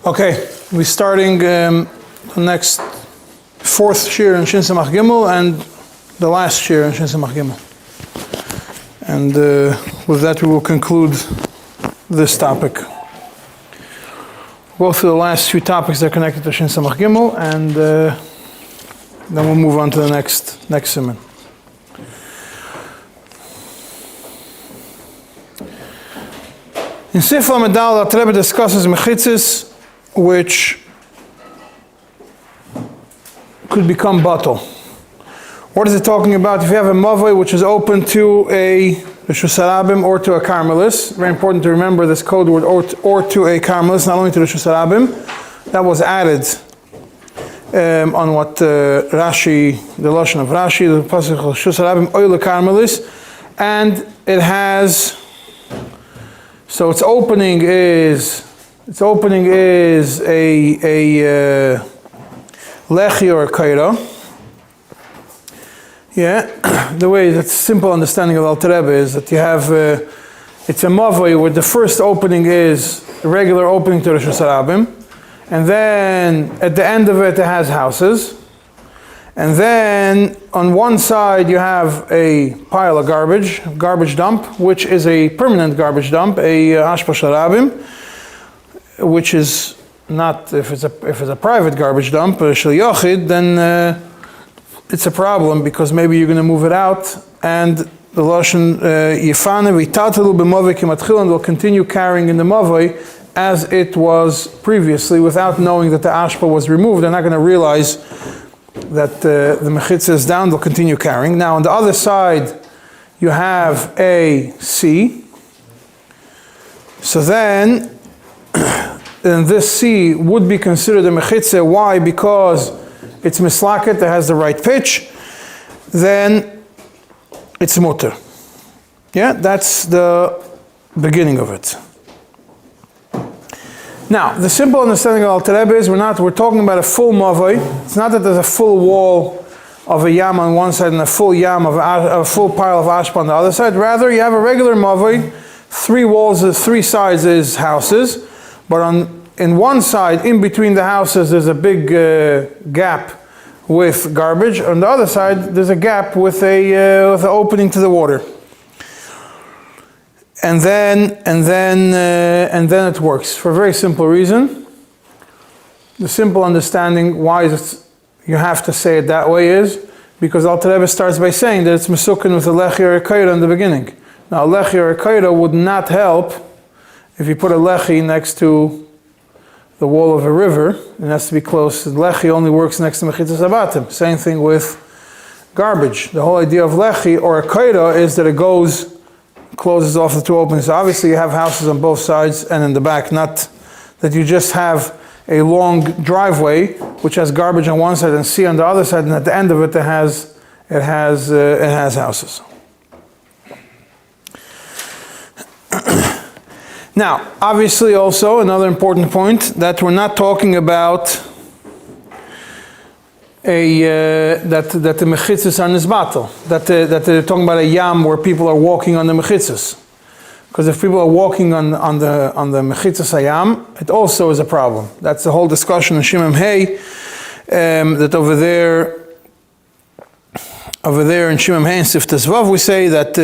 Okay, we're starting the next fourth shiur in Shin Samach Gimel and the last shiur in Shin Samach Gimel. And with that we will conclude this topic. We'll go through the last few topics that are connected to Shin Samach Gimel, and then we'll move on to the next סימן. In Sifla Medal, the Rebbe discusses mechitzis which could become batal. What is it talking about? If you have a mavoi which is open to a Rishus Harabim or to a Carmelis, very important to remember this code word or to a Carmelis, not only to Rishus Harabim. That was added on what Rashi, the Lashon of Rashi, the pasuk of Rishus Harabim oil Carmelis, and it has. So its opening is a lechi or a kaira. Yeah, the way that simple understanding of Alter Rebbe is that you have it's a mavoi where the first opening is a regular opening to Rishus Harabim, and then at the end of it has houses, and then on one side you have a pile of garbage dump, which is a permanent garbage dump, a hashpa sharabim, which is not, if it's a private garbage dump, shel yochid, then it's a problem because maybe you're going to move it out, and the lashon yifane v'tatalu b'mavoi kimatchilan will continue carrying in the mavoi as it was previously without knowing that the ashpa was removed. They're not going to realize that the mechitza is down, they'll continue carrying. Now on the other side you have a C. So then this C would be considered a mechitza. Why? Because it's mislaket, it has the right pitch. Then it's mutter. Yeah, that's the beginning of it. Now, the simple understanding of Alter Rebbe is we're talking about a full mavoi. It's not that there's a full wall of a yam on one side and a full yam of a full pile of ashpa on the other side. Rather, you have a regular mavoi. 3 walls, 3 sides is houses, but in one side, in between the houses, there's a big gap with garbage. On the other side, there's a gap with an opening to the water. And then it works for a very simple reason. The simple understanding why you have to say it that way is because Alter Rebbe starts by saying that it's mesukin with a lechi or a kaira in the beginning. Now, a lechi or a kaira would not help if you put a lechi next to the wall of a river. It has to be close. The lechi only works next to mechitzas abatim. Same thing with garbage. The whole idea of lechi or a kaira is that it closes off the 2 openings. So obviously you have houses on both sides and in the back, not that you just have a long driveway which has garbage on one side and sea on the other side, and at the end of it has houses. Now, obviously also another important point that we're not talking about that the mechitzas are nisbatel, that they're talking about a yam where people are walking on the mechitzas. Because if people are walking on the mechitzas hayam, it also is a problem. That's the whole discussion in Shimon Hay, that over there in Shimon Hay and Siftas Vav we say that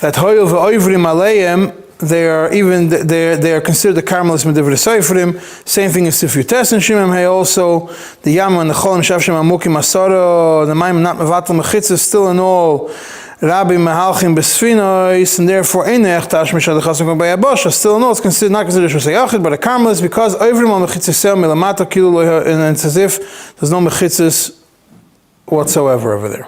hoyel ve'oivrim aleim, they are considered the Carmelis medivre seifrim. Same thing as Sifyutes and Shimon Hay also. The Yam and the Cholim Shavshem Amukim Asara, the Maim not Mevatel Mechitzah, still in all Rabbi Mehalchim Besfinois, and therefore Einech Tash Mishad Chasim Bayabasha, still in all it's not considered Shusay Yachid, but a Carmelis because Oivrim al Mechitzah Sel Milamata Kilu, and it's as if there's no Mechitzahs whatsoever over there.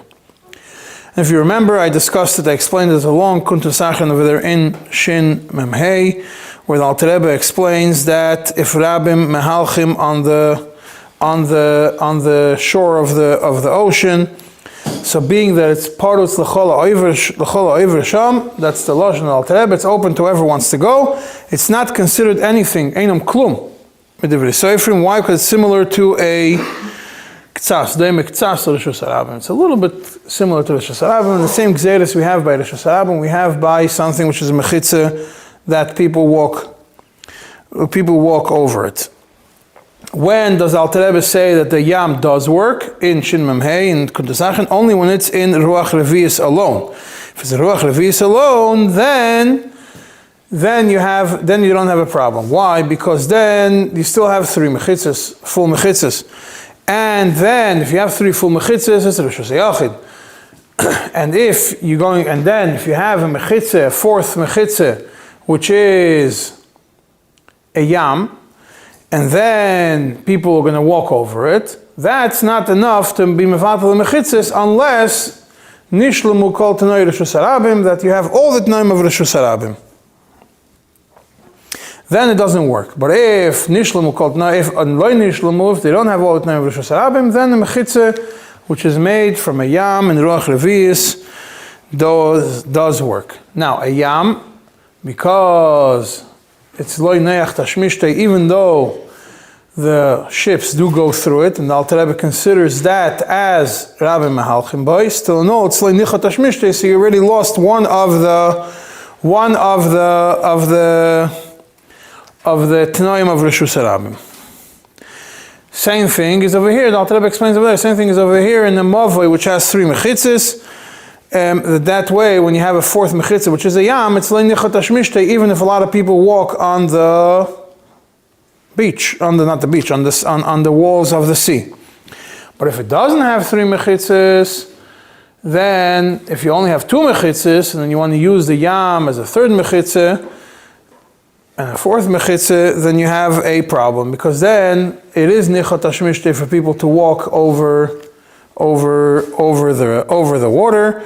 If you remember, I discussed it, I explained it along Kuntusachan over there in Shin Memhei, where the Alter Rebbe explains that if Rabbim Mehalchim on the shore of the ocean, so being that it's Parutz L'chol Ha'over Sham, that's the Lashon of Alter Rebbe, it's open to whoever wants to go. It's not considered anything, Einam Klum, Medivri Seifrim. Why? Because it's similar to a It's a little bit similar to Rishus Harabim. The same gzeres we have by Rishus Harabim, we have by something which is a mechitza that people walk people walk over it. When does Alter Rebbe say that the yam does work? In Shin Mem Hey, in Kuntasachin, only when it's in Ruach Revius alone. If it's Ruach Revius alone, then you don't have a problem. Why? Because then you still have 3 mechitzas, full mechitzas. And then if you have 3 full mechitzas, it's Rosh Hashanah. And if you have a mechitzah, a 4th mechitzah, which is a yam, and then people are going to walk over it, that's not enough to be mevatel the mechitzas unless nishlamu kol tanoi Rosh Hashanah, that you have all the tnaim of Rosh Hashanah. Then it doesn't work. But if nishlamu kol tanoi, if they don't have all the tnaim of Rosh Hashanah, then the mechitzah, which is made from a yam and ruach revius, does work. Now a yam, because it's loy neach tashmishtei, even though the ships do go through it, and the Alter Rebbe considers that as Rabbi Mahalchim Boy, still no, it's loy neach tashmishtei, so you already lost one of the tanoim of Rosh Hashanah. Same thing is over here. The Alter Rebbe explains over there. Same thing is over here in the Mavoi, which has 3 mechitzas. That way, when you have a 4th mechitzah, which is a yam, it's leinichat ashmishtei, even if a lot of people walk on the beach, on the walls of the sea. But if it doesn't have 3 mechitzas, then if you only have 2 mechitzas, and then you want to use the yam as a 3rd mechitzah, and a 4th mechitzah, then you have a problem, because then it is nichat ashmishtei for people to walk over the water.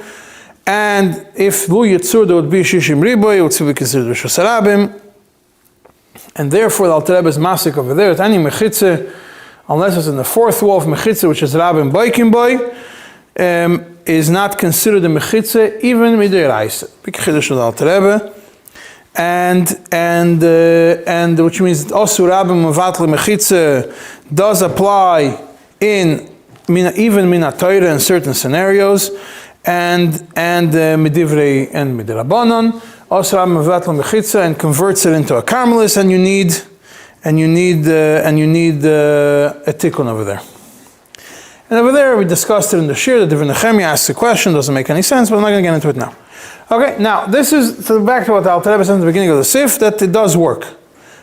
And if lu yitzur, there would be shishim riboy, it would be considered Rosh Hashanah. And therefore the Alter Rebbe is masik over there at any mechitzah, unless it's in the 4th wall of mechitzah, which is rabim boikim boy, is not considered a mechitzah even midiraisa. Big chiddush of the Alter Rebbe. And which means that also Rabbi Mevatli Mechitza does apply in even Mina Torah in certain scenarios, and Midivrei and Midrabanan. Also Rabbi Mevatli Mechitza and converts it into a Carmelis, and you need a tikkun over there. And over there we discussed it in the shir. The Divin Nechemia asks a question, doesn't make any sense, but I'm not going to get into it now. Okay, now this is back to what the Alter Rebbe said in the beginning of the Sif, that it does work.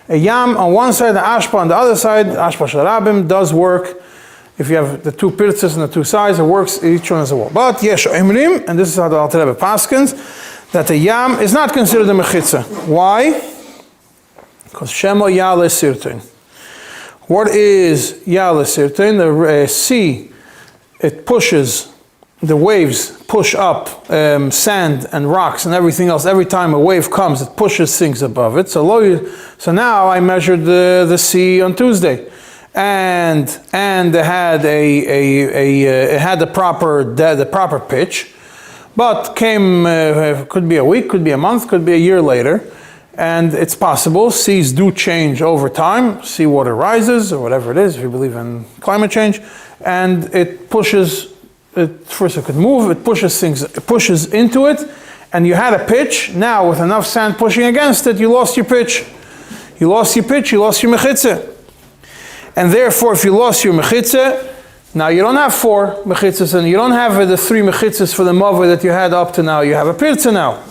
A yam on one side, the ashpa on the other side, ashpa sharabim does work. If you have the 2 pirtzas on the 2 sides, it works, each one is a wall. But yesh imrim, and this is how the Alter Rebbe paskins, that the yam is not considered a mechitza. Why? Because shemo yale sirtin. What is yale sirtin? The sea, it pushes, the waves push up sand and rocks and everything else. Every time a wave comes, it pushes things above it. So now I measured the sea on Tuesday, and it had it had the proper pitch, but could be a week, could be a month, could be a year later, and it's possible. Seas do change over time. Seawater rises or whatever it is, if you believe in climate change, and it pushes. First it could move, it pushes into it, and you had a pitch. Now with enough sand pushing against it, you lost your pitch. You lost your mechitzah. And therefore, if you lost your mechitzah, now you don't have 4 mechitzas, and you don't have the 3 mechitzas for the mavah that you had up to now. You have a pirtzah now.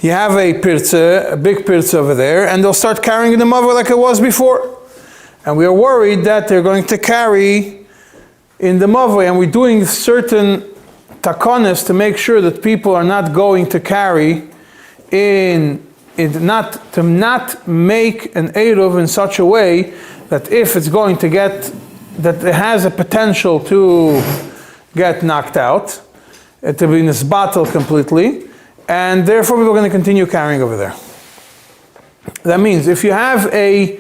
You have a pirtzah, a big pirtzah over there, and they'll start carrying the mavah like it was before. And we are worried that they're going to carry in the mavoi, and we're doing certain takonis to make sure that people are not going to carry not make an eruv in such a way that if it's going to that it has a potential to get knocked out, to be nisbatel completely, and therefore we're going to continue carrying over there. That means if you have a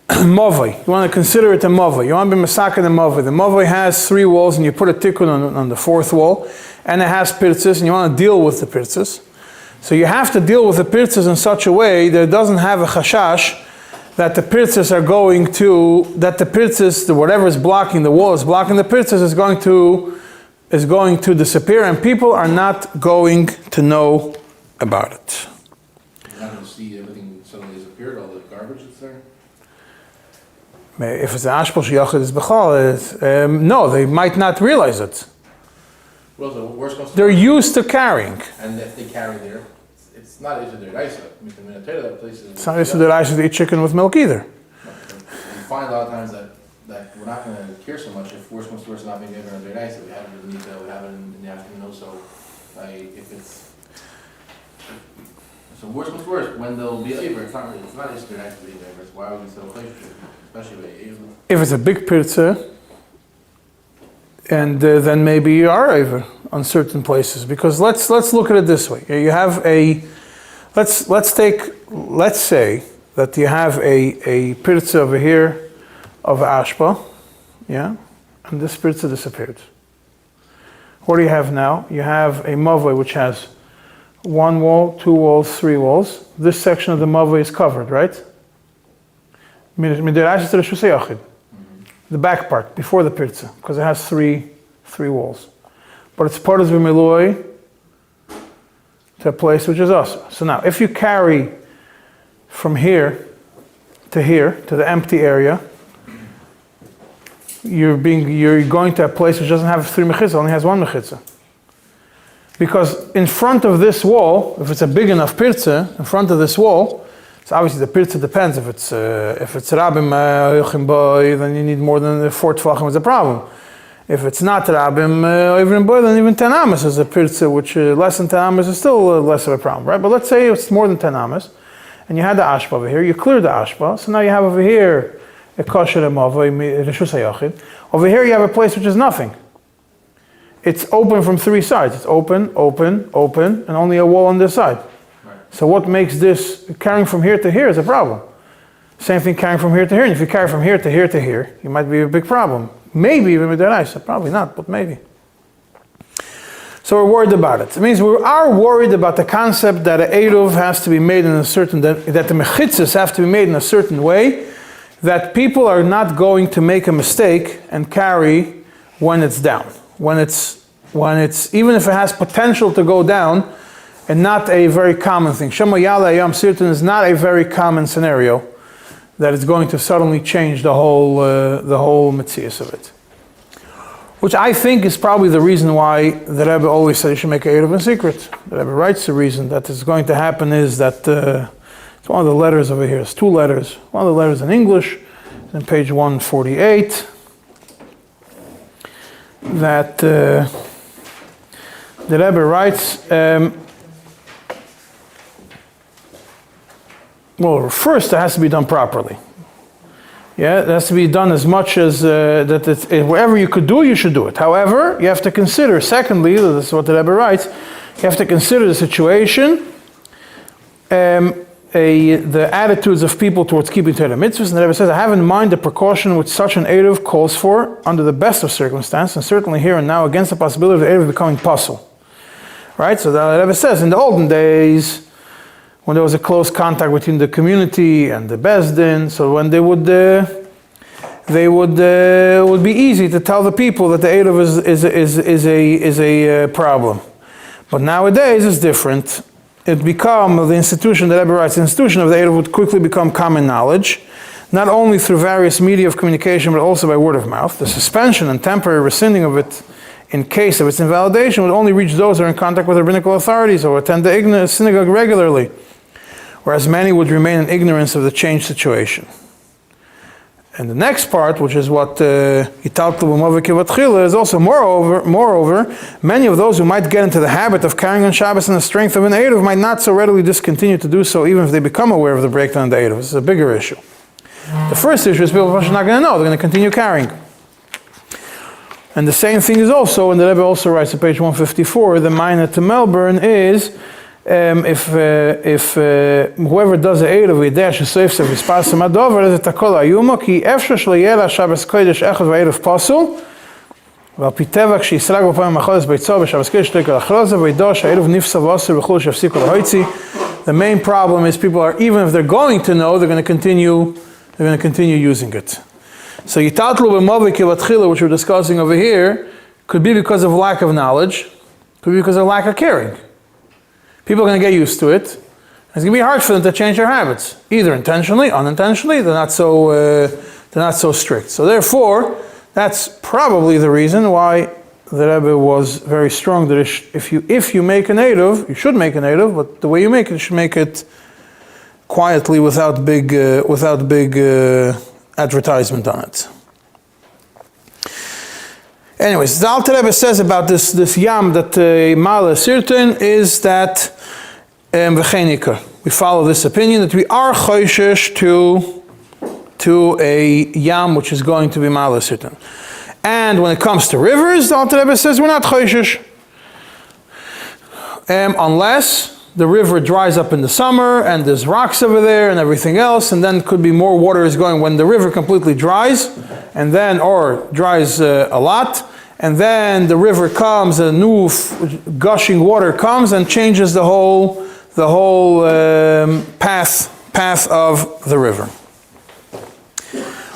Mavoi, you want to consider it a Mavoi. You want to be Masaka the Mavoi. The Mavoi has 3 walls, and you put a tikkun on the 4th wall, and it has pirtzas, and you want to deal with the pirtzas. So you have to deal with the pirtzas in such a way that it doesn't have a chashash that the pirtzas are going to, that the pirtzas, whatever is blocking the wall, is blocking the pirtzas, is going to disappear, and people are not going to know about it. You're not going to see everything suddenly disappeared, all the garbage that's there? If it's an ashpal sheyachid is bechal, no, they might not realize it. Well, the worst comes to They're used to carrying. And if they carry there, it's not Isha Deraisa. That place is. It's not Isha Deraisa to eat chicken with milk either. No, you find a lot of times that we're not going to care so much if worst comes to worst not being able to Deraisa. We have it in the Nita, we have it in the afternoon also. If it's. So worst comes to worst, when they'll be Aver, it's not Isha Deraisa to be Aver. It's why would we sell Chayshinu? Especially by Aver. If it's a big pirza, and then maybe you are over on certain places, because let's look at it this way. You have let's say that you have a pirza over here of ashpa, yeah, and this pirza disappeared. What do you have now? You have a mavoi which has 1 wall, 2 walls, 3 walls. This section of the mavoi is covered, right? The back part, before the pirza, because it has three walls. But it's part of the miloi to a place which is asa. So now, if you carry from here, to the empty area, you're going to a place which doesn't have 3 mechitza, only has 1 mechitza. Because in front of this wall, if it's a big enough pirza, in front of this wall, so obviously the pirza depends. If it's rabim yochim boy, then you need more than 4 tvachim is a problem. If it's not rabim yochim boy, then even 10 amas is a pirza, which less than 10 amas is still less of a problem, right? But let's say it's more than 10 amas, and you had the ashpa over here, you cleared the ashpa, so now you have over here a kosher emavoi reshus hayachid. Over here you have a place which is nothing. It's open from 3 sides. It's open, open, open, and only a wall on this side. So what makes this, carrying from here to here is a problem. Same thing carrying from here to here. And if you carry from here to here to here, you might be a big problem. Maybe even with the rice, probably not, but maybe. So we're worried about it. It means we are worried about the concept that an Eruv has to be made in a certain, that the mechitzas have to be made in a certain way, that people are not going to make a mistake and carry when it's down. When it's, even if it has potential to go down, and not a very common thing. Shema Yala Yam Sirton is not a very common scenario that is going to suddenly change the whole metzius of it. Which I think is probably the reason why the Rebbe always said you should make a Eruv in secret. The Rebbe writes the reason that is going to happen is that, it's one of the letters over here, it's 2 letters. One of the letters in English, on page 148, that the Rebbe writes, well, first it has to be done properly. Yeah, it has to be done as much as wherever you could do, you should do it. However, you have to consider, secondly, this is what the Rebbe writes, you have to consider the situation, the attitudes of people towards keeping Torah mitzvahs, and the Rebbe says, I have in mind the precaution which such an Eruv calls for under the best of circumstances, and certainly here and now against the possibility of the Eruv becoming puzzle. Right, so the Rebbe says, in the olden days, when there was a close contact between the community and the Bezdin, so when it would be easy to tell the people that the Eruv is a problem. But nowadays it's different. The institution, the Rebbe writes, the institution of the Eruv would quickly become common knowledge, not only through various media of communication, but also by word of mouth. The suspension and temporary rescinding of it in case of its invalidation would only reach those who are in contact with rabbinical authorities or attend the synagogue regularly, whereas many would remain in ignorance of the changed situation. And the next part, which is what is also moreover, many of those who might get into the habit of carrying on Shabbos in the strength of an Eruv might not so readily discontinue to do so, even if they become aware of the breakdown of the Eruv. This is a bigger issue. The first issue is people are not going to know, they're going to continue carrying. And the same thing is also, and the Rebbe also writes on page 154, the minor to Melbourne is, if whoever does the Eruv yideh shesofs of hispasim adover is a takol ayuma ki efshar shlo yeh la Shabbos kodesh echad v'eruv pasul v'al pi tevach she'yisrag b'payim achodes b'yitzor b'Shabbos kodesh shloikol achroza v'yidosh ha'eruv nifsa v'osir v'chul shefsikol ha'hoitzi. The main problem is people are, even if they're going to know, they're going to continue using it. So yitatlu b'mavik kivatchila, which we're discussing over here, could be because of lack of knowledge, could be because of lack of caring. People are going to get used to it. It's going to be hard for them to change their habits, either intentionally, unintentionally. They're not so they're not so strict. So therefore, that's probably the reason why the Rebbe was very strong that if you make a native, you should make a native, but the way you make it, you should make it quietly without big advertisement on it. Anyways, the Alter Rebbe says about this yam that male sirtin is that v'chenikar. We follow this opinion that we are chayshish to a yam which is going to be male sirtin. And when it comes to rivers, the Alter Rebbe says we're not chayshish. Unless the river dries up in the summer and there's rocks over there and everything else, and then could be more water is going when the river completely dries, and then, or dries a lot, and then the river comes, a new gushing water comes and changes the whole path of the river.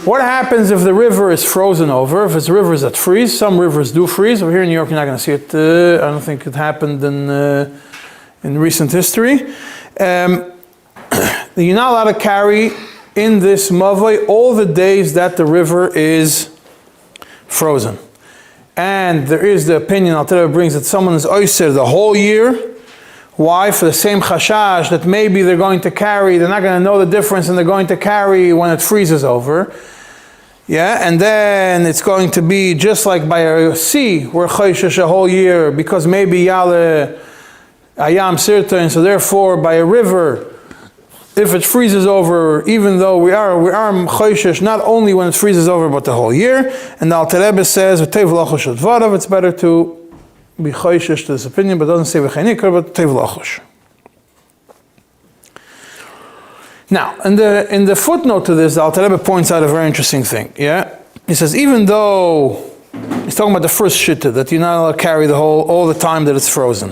What happens if the river is frozen over? If it's rivers that freeze, some rivers do freeze. Over here in New York, you're not going to see it. I don't think it happened in recent history. You're not allowed to carry in this mavoi all the days that the river is frozen. And there is the opinion Alter Rebbe brings that someone is oyser the whole year. Why? For the same chashash that maybe they're going to carry, they're not going to know the difference and they're going to carry when it freezes over. Yeah, and then it's going to be just like by a sea, we're chayshish a whole year because maybe yale ayam sirtin, so therefore by a river, if it freezes over, even though we are chayshish not only when it freezes over but the whole year. And the Alter Rebbe says it's better to be chayshish to this opinion, but it doesn't say v'cheinikar, but tev lachosh. Now, in the footnote to this, the Alter Rebbe points out a very interesting thing. Yeah, he says even though he's talking about the first shitta that you're not allowed to carry all the time that it's frozen.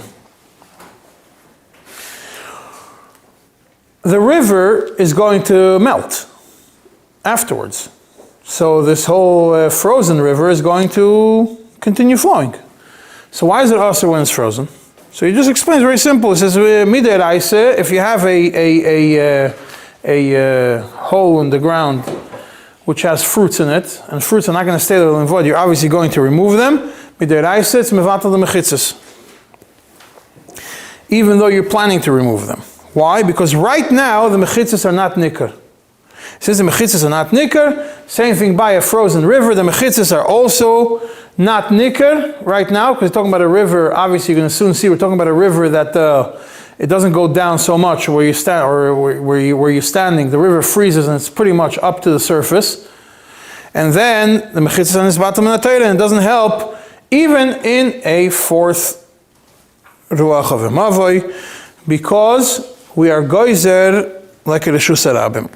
The river is going to melt afterwards, so this whole frozen river is going to continue flowing. So why is it also when it's frozen? So he just explains very simple. He says midiraisa, if you have a hole in the ground which has fruits in it, and fruits are not going to stay there in void, you're obviously going to remove them. Midiraisa, it's mevatel the mechitzas, even though you're planning to remove them. Why? Because right now the mechitzas are not nikar. Since the mechitzas are not nikar, same thing by a frozen river, the mechitzas are also not nikar right now, because we're talking about a river, obviously you're going to soon see, we're talking about a river that it doesn't go down so much where you stand, or where you're standing, the river freezes and it's pretty much up to the surface. And then the mechitzas is batam minatayra, and it doesn't help even in a fourth ruach of mavoi, because we are goizer like a reshus harabim.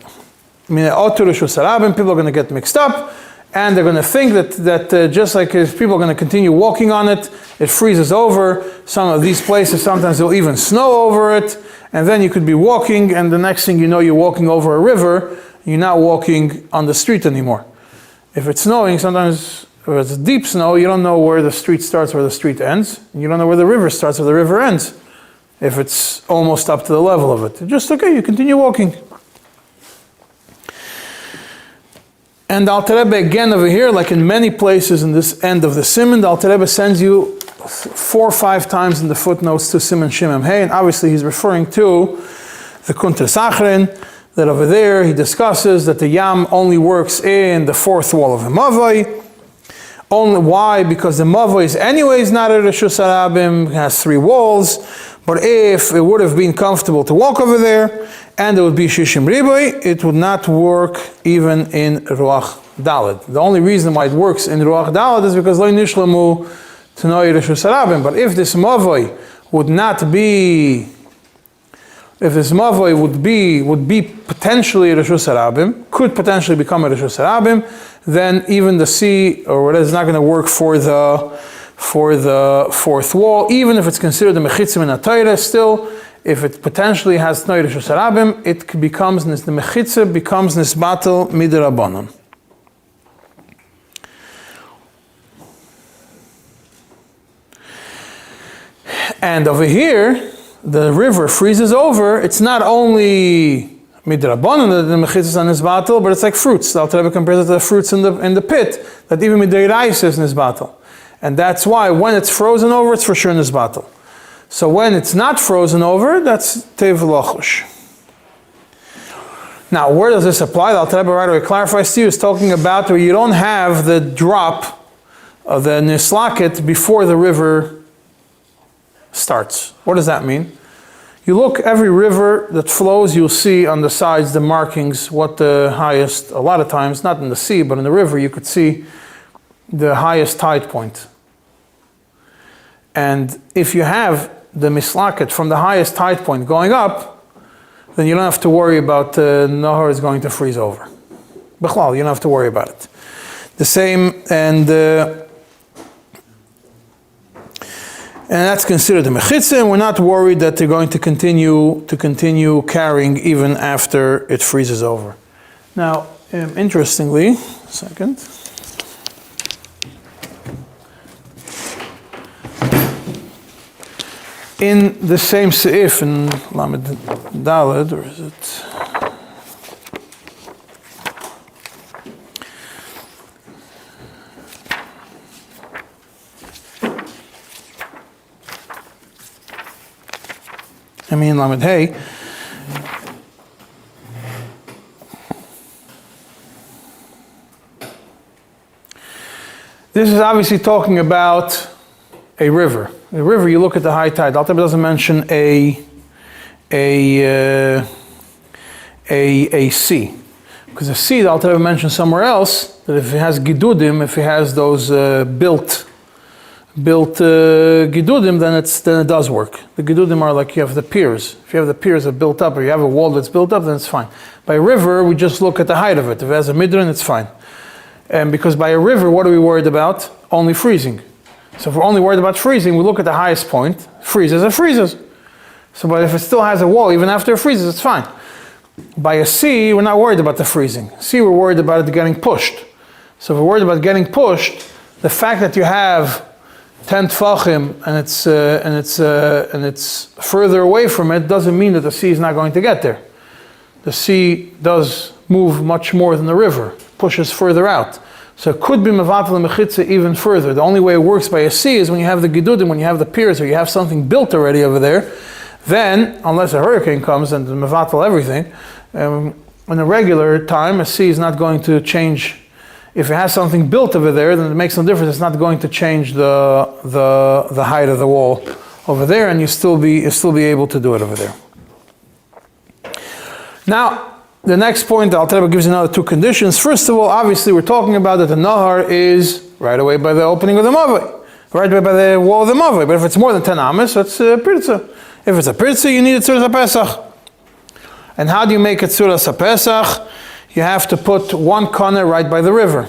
I mean, people are going to get mixed up, and they're going to think that just like if people are going to continue walking on it, it freezes over. Some of these places, sometimes they'll even snow over it, and then you could be walking, and the next thing you know, you're walking over a river, you're not walking on the street anymore. If it's snowing, sometimes, if it's deep snow, you don't know where the street starts, where the street ends. You don't know where the river starts, where the river ends. If it's almost up to the level of it. Just okay, you continue walking. And the Alter Rebbe again over here, like in many places in this end of the Siman, the Alter Rebbe sends you 4 or 5 times in the footnotes to Siman Shimem Hey, and obviously he's referring to the Kunter Sachrin, that over there he discusses that the Yam only works in the fourth wall of a Mavoi. Only why? Because the Mavoi is anyways not a Reshus Harabim, it has 3 walls. But if it would have been comfortable to walk over there, and it would be Shishim Riboy, it would not work even in Ruach Daled. The only reason why it works in Ruach Daled is because Lo Nishlamu T'noi Reshus Harabim. But if this Mavoi would not be, if this Mavoi would be potentially a Reshus Harabim, could potentially become a Reshus Harabim, then even the sea, or whatever, is not going to work for the fourth wall, even if it's considered a mechitzim in a Torah, still, if it potentially has Tnoi Reshus Harabim, it becomes, the mechitzah becomes nisbatel midrabanan. And over here, the river freezes over, it's not only midrabanan the mechitzas on nisbatel, but it's like fruits. The Alter Rebbe compares it to the fruits in the pit, that even midiraisa is nisbatel. And that's why when it's frozen over, it's for sure nisbatel. So when it's not frozen over, that's tev lochush. Now, where does this apply? The Alter Rebbe right away clarifies to you, is talking about where you don't have the drop of the nislaket before the river starts. What does that mean? You look, every river that flows, you'll see on the sides the markings, what the highest, a lot of times, not in the sea, but in the river, you could see the highest tide point. And if you have the mislaket from the highest tide point going up, then you don't have to worry about Nahar is going to freeze over. Bichlal, you don't have to worry about it. The same, and that's considered a mechitza, and we're not worried that they're going to continue carrying even after it freezes over. Now, interestingly, second. In the same seif in Lamed Daled, or is it? I mean Lamed Hey. This is obviously talking about a river. A river, you look at the high tide. Alter Rebbe doesn't mention a sea, because a sea, the Alter Rebbe mentions somewhere else that if it has gidudim, if it has those built gidudim, then it does work. The gidudim are like you have the piers. If you have the piers that are built up, or you have a wall that's built up, then it's fine. By a river, we just look at the height of it. If it has a midran, it's fine. And because by a river, what are we worried about? Only freezing. So if we're only worried about freezing, we look at the highest point, freezes, it freezes. So but if it still has a wall, even after it freezes, it's fine. By a sea, we're not worried about the freezing. Sea, we're worried about it getting pushed. So if we're worried about getting pushed, the fact that you have 10 tfachim and it's further away from it doesn't mean that the sea is not going to get there. The sea does move much more than the river, pushes further out. So it could be mevatel and mechitza even further. The only way it works by a sea is when you have the gidudim, when you have the piers, or you have something built already over there. Then, unless a hurricane comes and mevatel everything, in a regular time, a sea is not going to change. If it has something built over there, then it makes no difference. It's not going to change the height of the wall over there, and you still be able to do it over there. Now, the next point, the Alter Rebbe gives another two conditions. First of all, obviously we're talking about that the Nahar is right away by the opening of the Mavai, right away by the wall of the Mavai. But if it's more than 10 amas, that's a Pirza. If it's a Pirza, you need a Tzuras HaPesach. And how do you make a Tzuras HaPesach? You have to put one kana right by the river,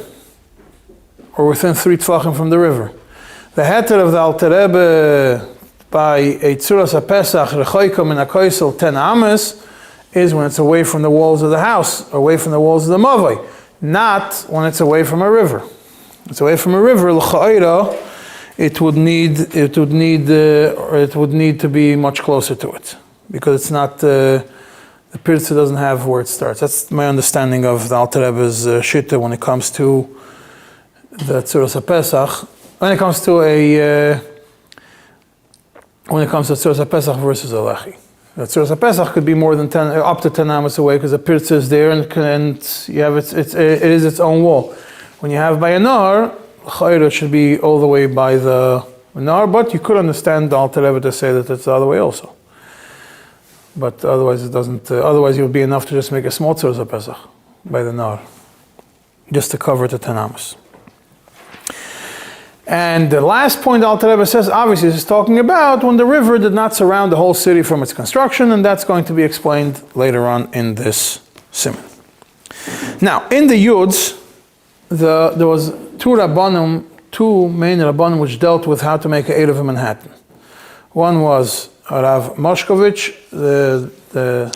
or within 3 tfachim from the river. The heter of the Alter Rebbe by a Tzuras HaPesach, Rechoikom in a Koisel 10 amas, is when it's away from the walls of the house, away from the walls of the Mavai, not when it's away from a river. It's away from a river, l'cha'ira, it would need to be much closer to it, because it's not the pirza doesn't have where it starts. That's my understanding of the Alter Rebbe's shitta when it comes to the Tzuras HaPesach. When it comes to Tzuras HaPesach versus a lechi. The Tzuras HaPesach could be more than 10, up to 10 amas away, because the pirza is there and you have it is its own wall. When you have by a nar, it should be all the way by the nar, but you could understand the Alter Rebbe to say that it's the other way also. But otherwise it doesn't. Otherwise it would be enough to just make a small Tzuras HaPesach by the nar, just to cover the 10 amas. And the last point Alter Rebbe says, obviously this is talking about when the river did not surround the whole city from its construction, and that's going to be explained later on in this Siman. Now, in the Yuds, there was two main Rabbanim which dealt with how to make an Eruv in Manhattan. One was Rav Moshkovich, the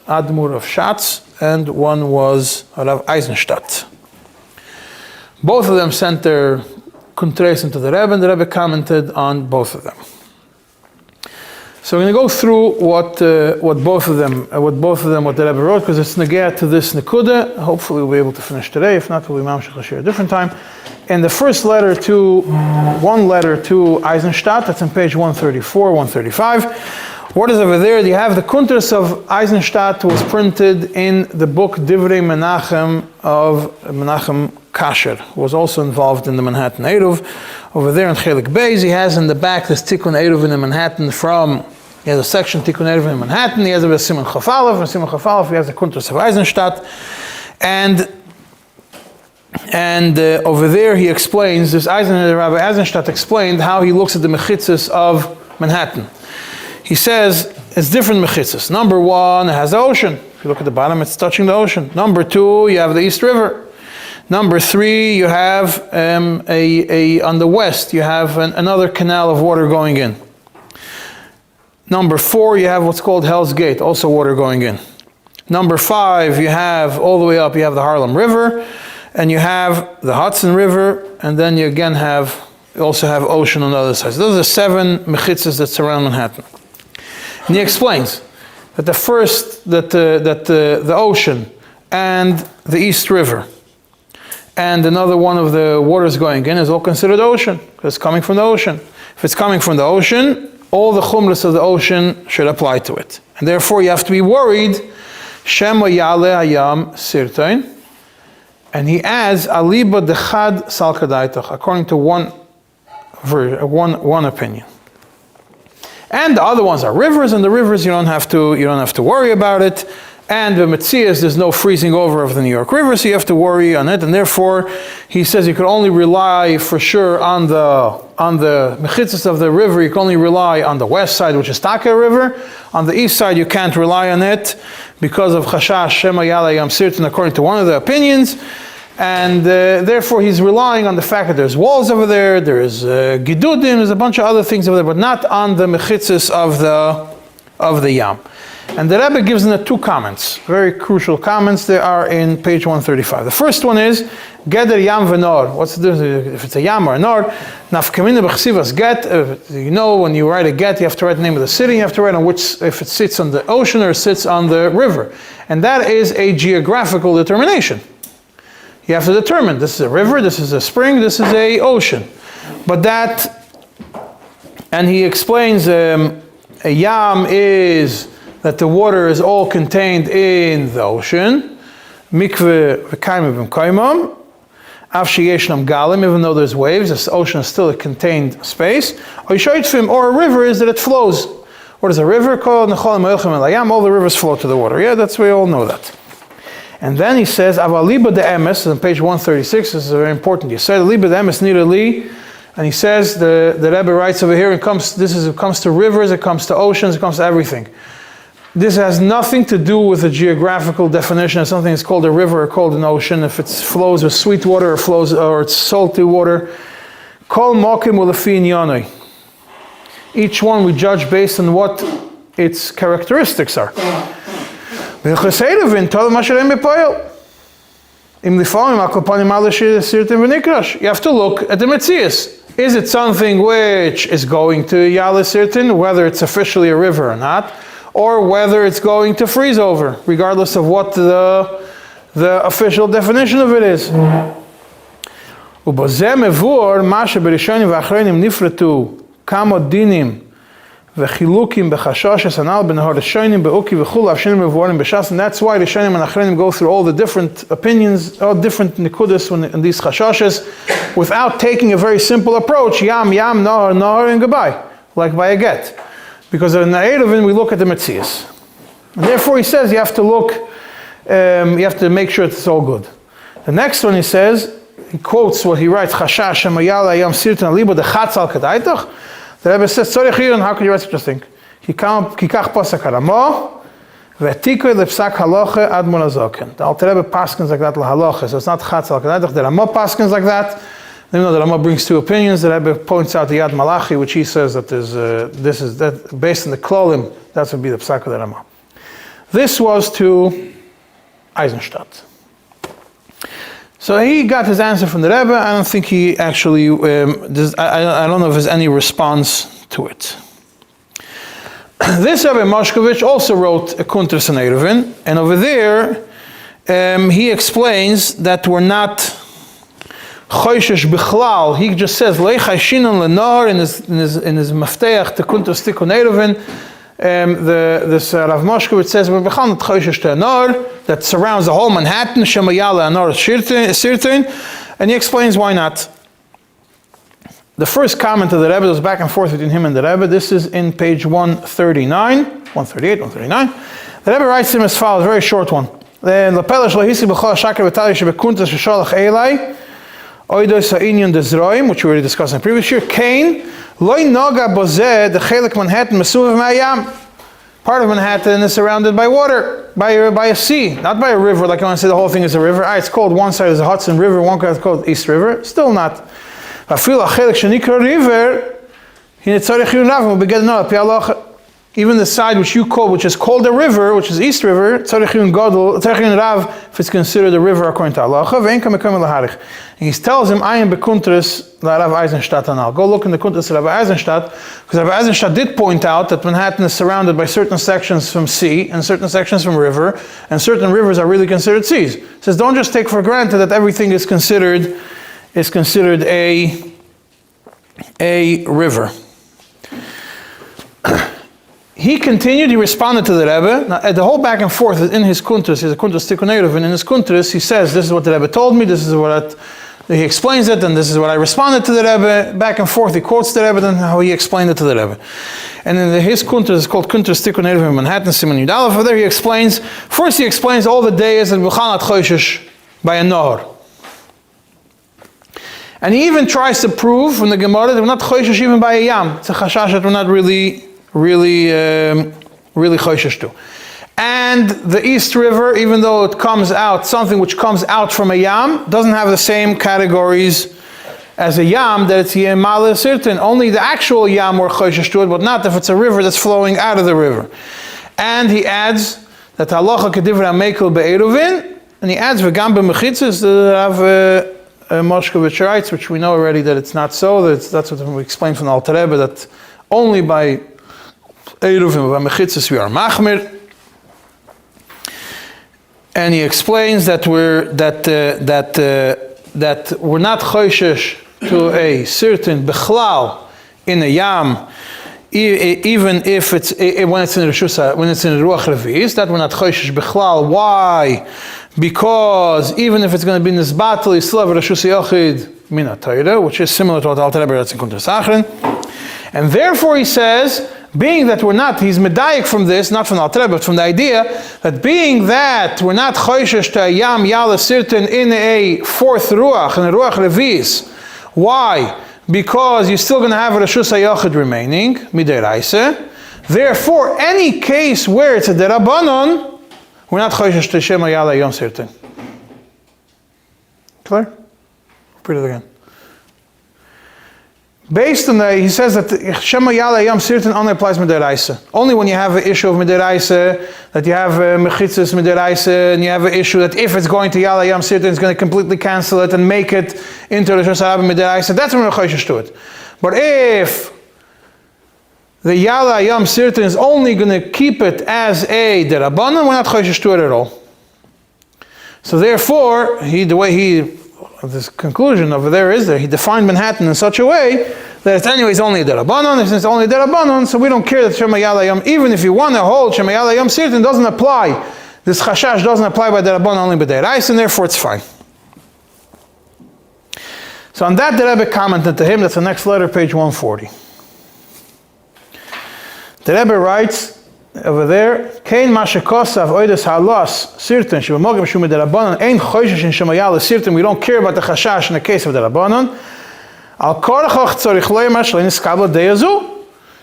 Admur of Schatz, and one was Rav Eisenstadt. Both of them sent their contrast into the Rebbe, and the Rebbe commented on both of them. So we're going to go through what both of them, what the Rebbe wrote, because it's negea to this nekuda. Hopefully we'll be able to finish today. If not, we'll be mamshech l'shir a different time. In the first letter to Eisenstadt, that's on page 134, 135. What is over there? You have the kuntres of Eisenstadt was printed in the book Divrei Menachem of Menachem Kasher, who was also involved in the Manhattan Eruv. Over there in Chelik Beis, he has in the back this Tikkun Eruv in Manhattan he has a section Tikkun Eruv in Manhattan, he has a סימן Chafalef, and סימן Chafalef he has the kuntres of Eisenstadt. And over there he explains, Rabbi Eisenstadt explained how he looks at the mechitzas of Manhattan. He says, it's different mechitzas. Number one, it has the ocean. If you look at the bottom, it's touching the ocean. Number two, you have the East River. Number three, you have on the west, you have another canal of water going in. Number four, you have what's called Hell's Gate, also water going in. Number five, you have all the way up, you have the Harlem River, and you have the Hudson River, and then you again also have ocean on the other side. So those are 7 mechitzas that surround Manhattan. And he explains that the ocean and the East River and another one of the waters going in is all considered ocean, because it's coming from the ocean. If it's coming from the ocean, all the chumras of the ocean should apply to it. And therefore you have to be worried, Shema Yale Hayam Sirtain. And he adds, Aliba Dechad Salkadaitach, according to one opinion. And the other ones are rivers, and the rivers you don't have to worry about it. And the Metzias, there's no freezing over of the New York River, so you have to worry on it. And therefore, he says you can only rely for sure on the mechitzas of the river. You can only rely on the west side, which is Taka River. On the east side, you can't rely on it because of Chashash Shema Yala Yam Sirtin, according to one of the opinions. And therefore, he's relying on the fact that there's walls over there, there's Gidudim, there's a bunch of other things over there, but not on the mechitzas of the Yam. And the Rebbe gives in the 2 comments, very crucial comments. They are in page 135. The first one is, Geder Yam v'Nor. What's the difference if it's a Yam or a Nor? Nafkamina b'chsivas get. You know, when you write a get, you have to write the name of the city. You have to write on which, if it sits on the ocean or sits on the river. And that is a geographical determination. You have to determine, this is a river, this is a spring, this is a ocean. But that, and he explains, a Yam is that the water is all contained in the ocean. Mikve v'kaimim v'kaimim. Av sheyeshnam galim, even though there's waves, the ocean is still a contained space. Or a river is that it flows. What is a river called? All the rivers flow to the water. Yeah, we all know that. And then he says, Avaliba de emes, on page 136, this is very important. You said, Liba de emes nira li. And he says, the Rebbe writes over here, it comes to rivers, it comes to oceans, it comes to everything. This has nothing to do with the geographical definition of something that's called a river or called an ocean. If it flows with sweet water or it's salty water. Kol mokim ulefi inyanoi. Each one we judge based on what its characteristics are. You have to look at the Metzias. Is it something which is going to Yale Sirtin, whether it's officially a river or not? Or whether it's going to freeze over, regardless of what the official definition of it is. And that's why the Rishonim and Achronim go through all the different opinions, all different nekudas in these chashashes, without taking a very simple approach, yam, nahar, nahar, and goodbye, like by a get. Because in the Eirovin we look at the Metzias. And therefore he says you have to look, you have to make sure it's all good. The next one he says, he quotes what he writes, Chashash Shemayala Yam Sirtan Libo de Chatzal Kadaitach. The Rebbe says, sorry Chiron, how could you write such a thing? Kikach Pasak Haramo, Ve'tikoi Lepsak Haloche Ad Monazoken. The Alter Rebbe paskins like that Haloche, so it's not Chatzal Kadaitach. The Rama paskins like that. Even though the Rama brings two opinions, the Rebbe points out the Yad Malachi, which he says that is based on the Klolim, that would be the Psak of the Rama. This was to Eisenstadt. So he got his answer from the Rebbe. I don't think he actually, I don't know if there's any response to it. This Rebbe Moshkovich also wrote a Kuntras and Ceirovin, and over there he explains that we're not choishesh bichlal. He just says lei chayshinen lenar in his mafteach to Kuntras Tikkun Ceirovin. This Rav Moshkovich says we're bichlal not choishesh to nar that surrounds the whole Manhattan shemayala anar sirtin, and he explains why not. The first comment of the Rebbe, was back and forth between him and the Rebbe. This is in page 139, 138, 139. The Rebbe writes him as follows, a very short one. Which we already discussed in the previous year. Part of Manhattan is surrounded by water, by a sea, not by a river, like I want to say the whole thing is a river. It's called, one side is the Hudson River, one side is called East River. Still not. Even the side which you call, which is called a river, which is East River, if it's considered a river according to Allah. And he tells him, I am Bekuntras Rav Eisenstadt Anal. Go look in the Kuntras Rav Eisenstadt, because Rav Eisenstadt did point out that Manhattan is surrounded by certain sections from sea and certain sections from river, and certain rivers are really considered seas. He says, don't just take for granted that everything is considered a river. He continued, he responded to the Rebbe. Now, the whole back and forth is in his Kuntras, he's a Kuntras Tikkun Ceirovin, and in his Kuntras he says, this is what the Rebbe told me, this is what he explains it, and this is what I responded to the Rebbe. Back and forth he quotes the Rebbe, and how he explained it to the Rebbe. And in his Kuntras, it's called Kuntras Tikkun Ceirovin Manhattan, Siman Yudalef. Over there he explains all the days that B'chal not choishesh by a Nahor. And he even tries to prove from the Gemara that we're not choishesh even by a Yam. It's a chashash that we're not really choishesh to. And the East River, even though it comes out, something which comes out from a Yam, doesn't have the same categories as a Yam, that it's Yemala Sirtin. Only the actual Yam we're choishesh to it, but not if it's a river that's flowing out of the river. And he adds that halacha kedivra mekel be'Eirovin, and he adds v'gam b'mechitzas that have Moshkovich writes, which we know already that it's not so. That's what we explained from the Alter Rebbe, that only by Eirovin, by Mechitzas, we are Machmir. And he explains that we're not choishesh to a certain bechlal in a Yam, even if it's when it's in Ruach Revi'is, that we're not choishesh bechlal. Why? Because even if it's going to be nisbatel, you still have Rashus Yochid min HaTorah, which is similar to what Alter Rebbe writes in Kuntras Achron. And therefore he says, being that we're not, he's medayik from this, not from the Alter Rebbe, but from the idea that being that we're not choishesh to a Yam Yala Sirtin in a fourth Ruach, in a Ruach Revi'is. Why? Because you're still going to have Rashus Yochid remaining, midiraisa. Therefore, any case where it's a derabanan, we're not choishesh to Shema Yala Yom Sirtin. Clear? Repeat it again. Based on that, he says that Shema Yala Yom Sirtin only applies Midiraisa. Only when you have an issue of Midiraisa, that you have Mechitzas Midiraisa, and you have an issue that if it's going to Yala Yom Sirtin, it's going to completely cancel it and make it into Rosh Hashanah Midiraisa. That's when we're choishesh to it. But if the Yala Yom Sirtin is only going to keep it as a derabanan, we're not choishesh to it at all. So therefore, this conclusion over there is that he defined Manhattan in such a way that it's anyways only a derabanan. If it's only a derabanan, so we don't care that Shema Yala Yom, even if you want to hold Shema Yala Yom Sirtin, doesn't apply. This chashash doesn't apply by derabanan, only by deraisa, and therefore it's fine. So on that, the Rebbe commented to him, that's the next letter, page 140. The Rebbe writes over there, Kein mashekosav oides halos sirtin shebemogim shu miderabanan ein choishesh in Shema Yala Sirtin. We don't care about the chashash in the case of derabanan. Al korachach tzorich loyimar shlo niskabel deyazu.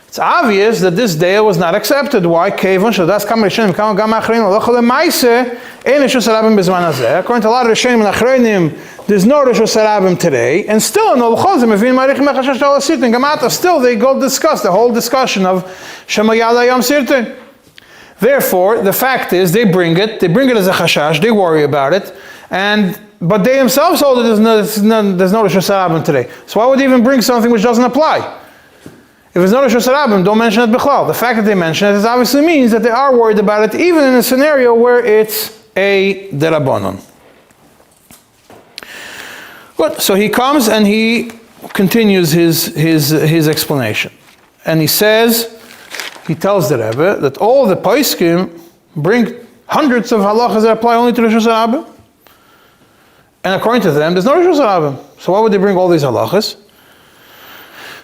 It's obvious that this day was not accepted. Why? Kevon shadas kam rishonim kam gam achreinim alocha lemaise ein rishus harabim bezman hazeh. According to a lot of rishonim and achreinim, there's no rishus harabim today, and still in Olchozim, if you marich mechashash Yala Sirtin gamata, still they go discuss the whole discussion of Shema Yala Yom Sirtin. Therefore, the fact is, they bring it as a chashash, they worry about it, but they themselves hold that there's no rishus harabim today. So why would they even bring something which doesn't apply? If it's not a Reshus Harabim, don't mention it bichlal. The fact that they mention it obviously means that they are worried about it, even in a scenario where it's a derabanan. Good. So he comes and he continues his explanation, and he says, he tells the Rebbe that all the poskim bring hundreds of halachas that apply only to Reshus Harabim, and according to them, there's no Reshus Harabim. So why would they bring all these halachas?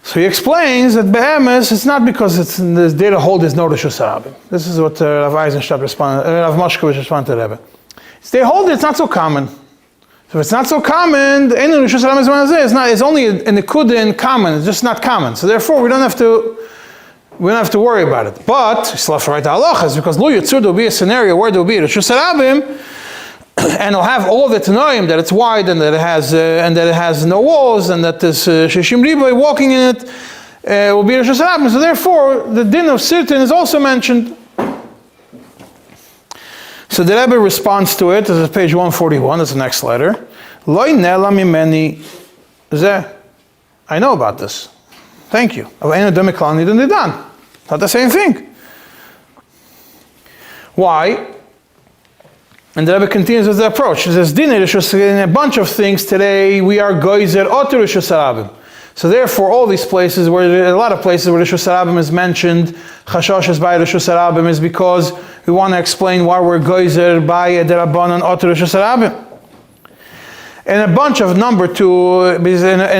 So he explains that be'emes, it's not because the data hold there's no Reshus Harabim. This is what Rav Eisenstadt responded, Rav Moshkovich responded to the Rebbe. They hold it's not so common. So if it's not so common, the Ein Reshus Harabim it's only in the Kudin common, it's just not common. So therefore we don't have to worry about it. But you still have to write the halachas, because Lu Yitzur, there will be a scenario where there will be Reshus Harabim, and it'll have all the Tanoim, that it's wide and that it has no walls, and that this Shishim Riboy walking in it will be Reshus Harabim. So therefore, the din of Sirtin is also mentioned. So the Rebbe responds to it. This is page 141. That's the next letter. Loi nela mimeni zeh. I know about this. Thank you. Not the same thing. Why? And the Rebbe continues with the approach. He says, in a bunch of things today, we are goyzer oter Reshus Harabim. So therefore, all these places, a lot of places where Reshus Harabim is mentioned, chashoshes by Reshus Harabim, is because we want to explain why we're goyzer by a derabanan oter Reshus Harabim. In a bunch of in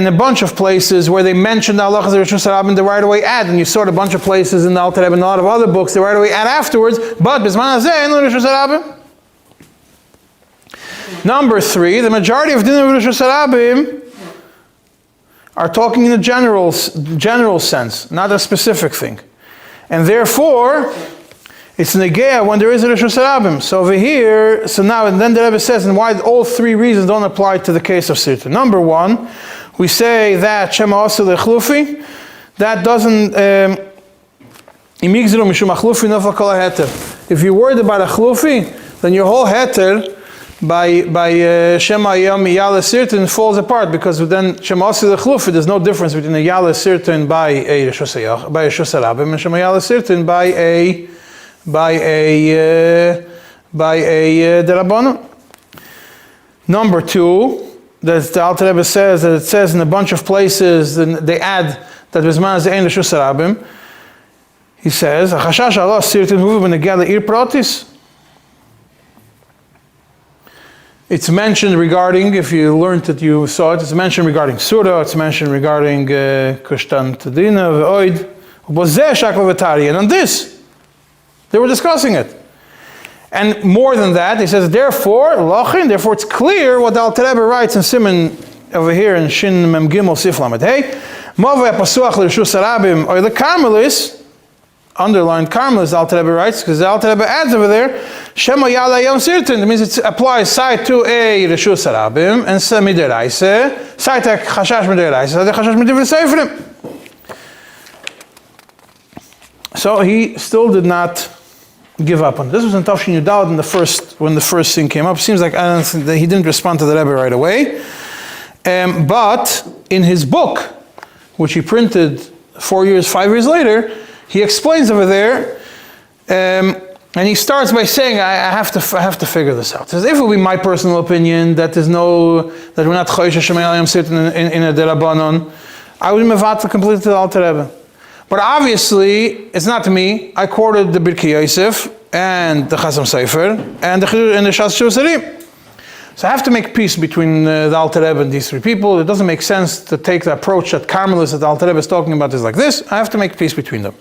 a bunch of places where they mention the halachas of Reshus Harabim, they right away add, and you saw a bunch of places in the Alter Rebbe and a lot of other books, they right away add afterwards, but bisman hazeh no Reshus Harabim. Number 3, the majority of din of Reshus Harabim are talking in a general sense, not a specific thing. And therefore, it's negea when there is a Reshus Harabim. So over here, and then the Rebbe says, and why all 3 reasons don't apply to the case of Sirta. Number 1, we say that Shema Osil Echlufi, that doesn't, if you're worried about a Chlufi, then your whole heter, by Shema Yom Yala Sirtin falls apart, because then Shema Osil Echlufi, there's no difference between a Yala Sirtin by a Reshus Harabim and Shema Yala Sirtin by a derabanan. Number 2, that the Alter Rebbe says that it says in a bunch of places, they add that bisman hazeh ein Reshus Harabim. He says, "Achashash Allah Sirtin huvu b'negea le'ir pratis." It's mentioned regarding, if you learned it, you saw it, it's mentioned regarding Surah, it's mentioned regarding Kushtan Tadina, V'oid, Bozeh Shakla V'tari, and on this, they were discussing it. And more than that, he says, therefore it's clear what the Alter Rebbe writes in סימן over here in Shin Mem Gimel Sif Lamed Hey, Mavoi HaPasuach L'Reshus Harabim, or the Carmelis, underlined Carmelis, the Alter Rebbe writes, because the Alter Rebbe adds over there, Shema Yala Yom Sirtin, that means it applies side to a Reshus Harabim, and Midiraise, side to Chashash Midiraise, side to Chashash Midivre Seifrim. So he still did not give up on it. This was in Tafshin Yudalad when the first thing came up. Seems like he didn't respond to the Rebbe right away. But in his book, which he printed 5 years later, he explains over there, and he starts by saying, I have to figure this out. He says, if it would be my personal opinion that we're not Choysh Shema Yom sitting in a derabanan, I would mevat completely to the Alter Rebbe. But obviously, it's not me. I quoted the Birkei Yosef and the Chasam Sofer and the Shas Shusarim. So I have to make peace between the Alter Rebbe and these 3 people. It doesn't make sense to take the approach that Carmelis that the Alter Rebbe is talking about is like this. I have to make peace between them.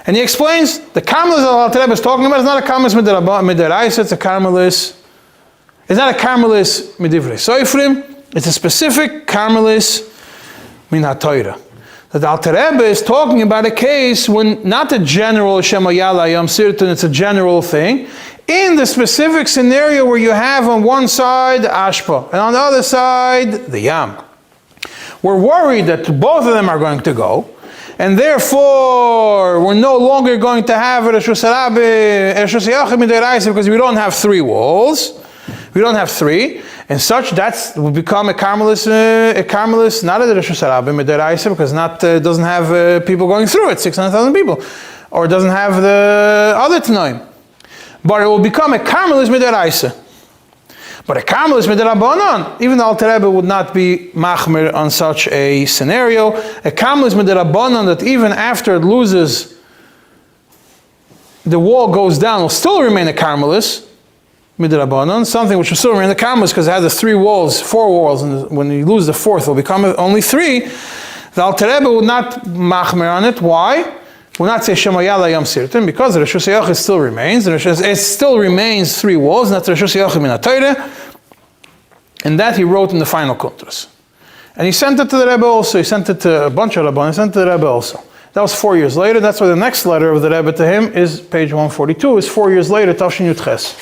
And he explains, the Carmelis that the Alter Rebbe is talking about is not a Carmelis Midiraisa, it's a Carmelis. It's not a Carmelis Midivrei Soifrim, it's a specific Carmelis Min HaTorah. That the Alter Rebbe is talking about a case when not a general Shema Yala Yom Sirtin, it's a general thing. In the specific scenario where you have on one side the Ashpa and on the other side the Yam. We're worried that both of them are going to go, and therefore we're no longer going to have a Reshus Harabim, Reshus Yachim Midiraisa, because we don't have 3 walls. We don't have 3. And such, that will become a Carmelist, not a Reshus Harabim, a Deraisa, because doesn't have people going through it, 600,000 people. Or it doesn't have the other Tanoim. But it will become a Carmelist Midaraisa. But a Carmelist Midarabanan, even the Alter Rebbe would not be Machmer on such a scenario. A Carmelist Midarabanan that even after it loses, the wall goes down, will still remain a Carmelist Midarabanan, something which will still remain a Carmelist because it has the 4 walls, and when you lose the 4th, it will become only 3. The Alter Rebbe would not Machmer on it. Why? Will not say Shemayala Yam Sirtin, because the Reshus Yochid still remains. It still remains 3 walls, and that's the Reshus Yochid Min HaTorah. And that he wrote in the final contrast. And he sent it to the Rebbe also. He sent it to a bunch of Rabbanim. He sent it to the Rebbe also. That was 4 years later. That's why the next letter of the Rebbe to him is page 142. Is 4 years later, Tavshin Yud Ches.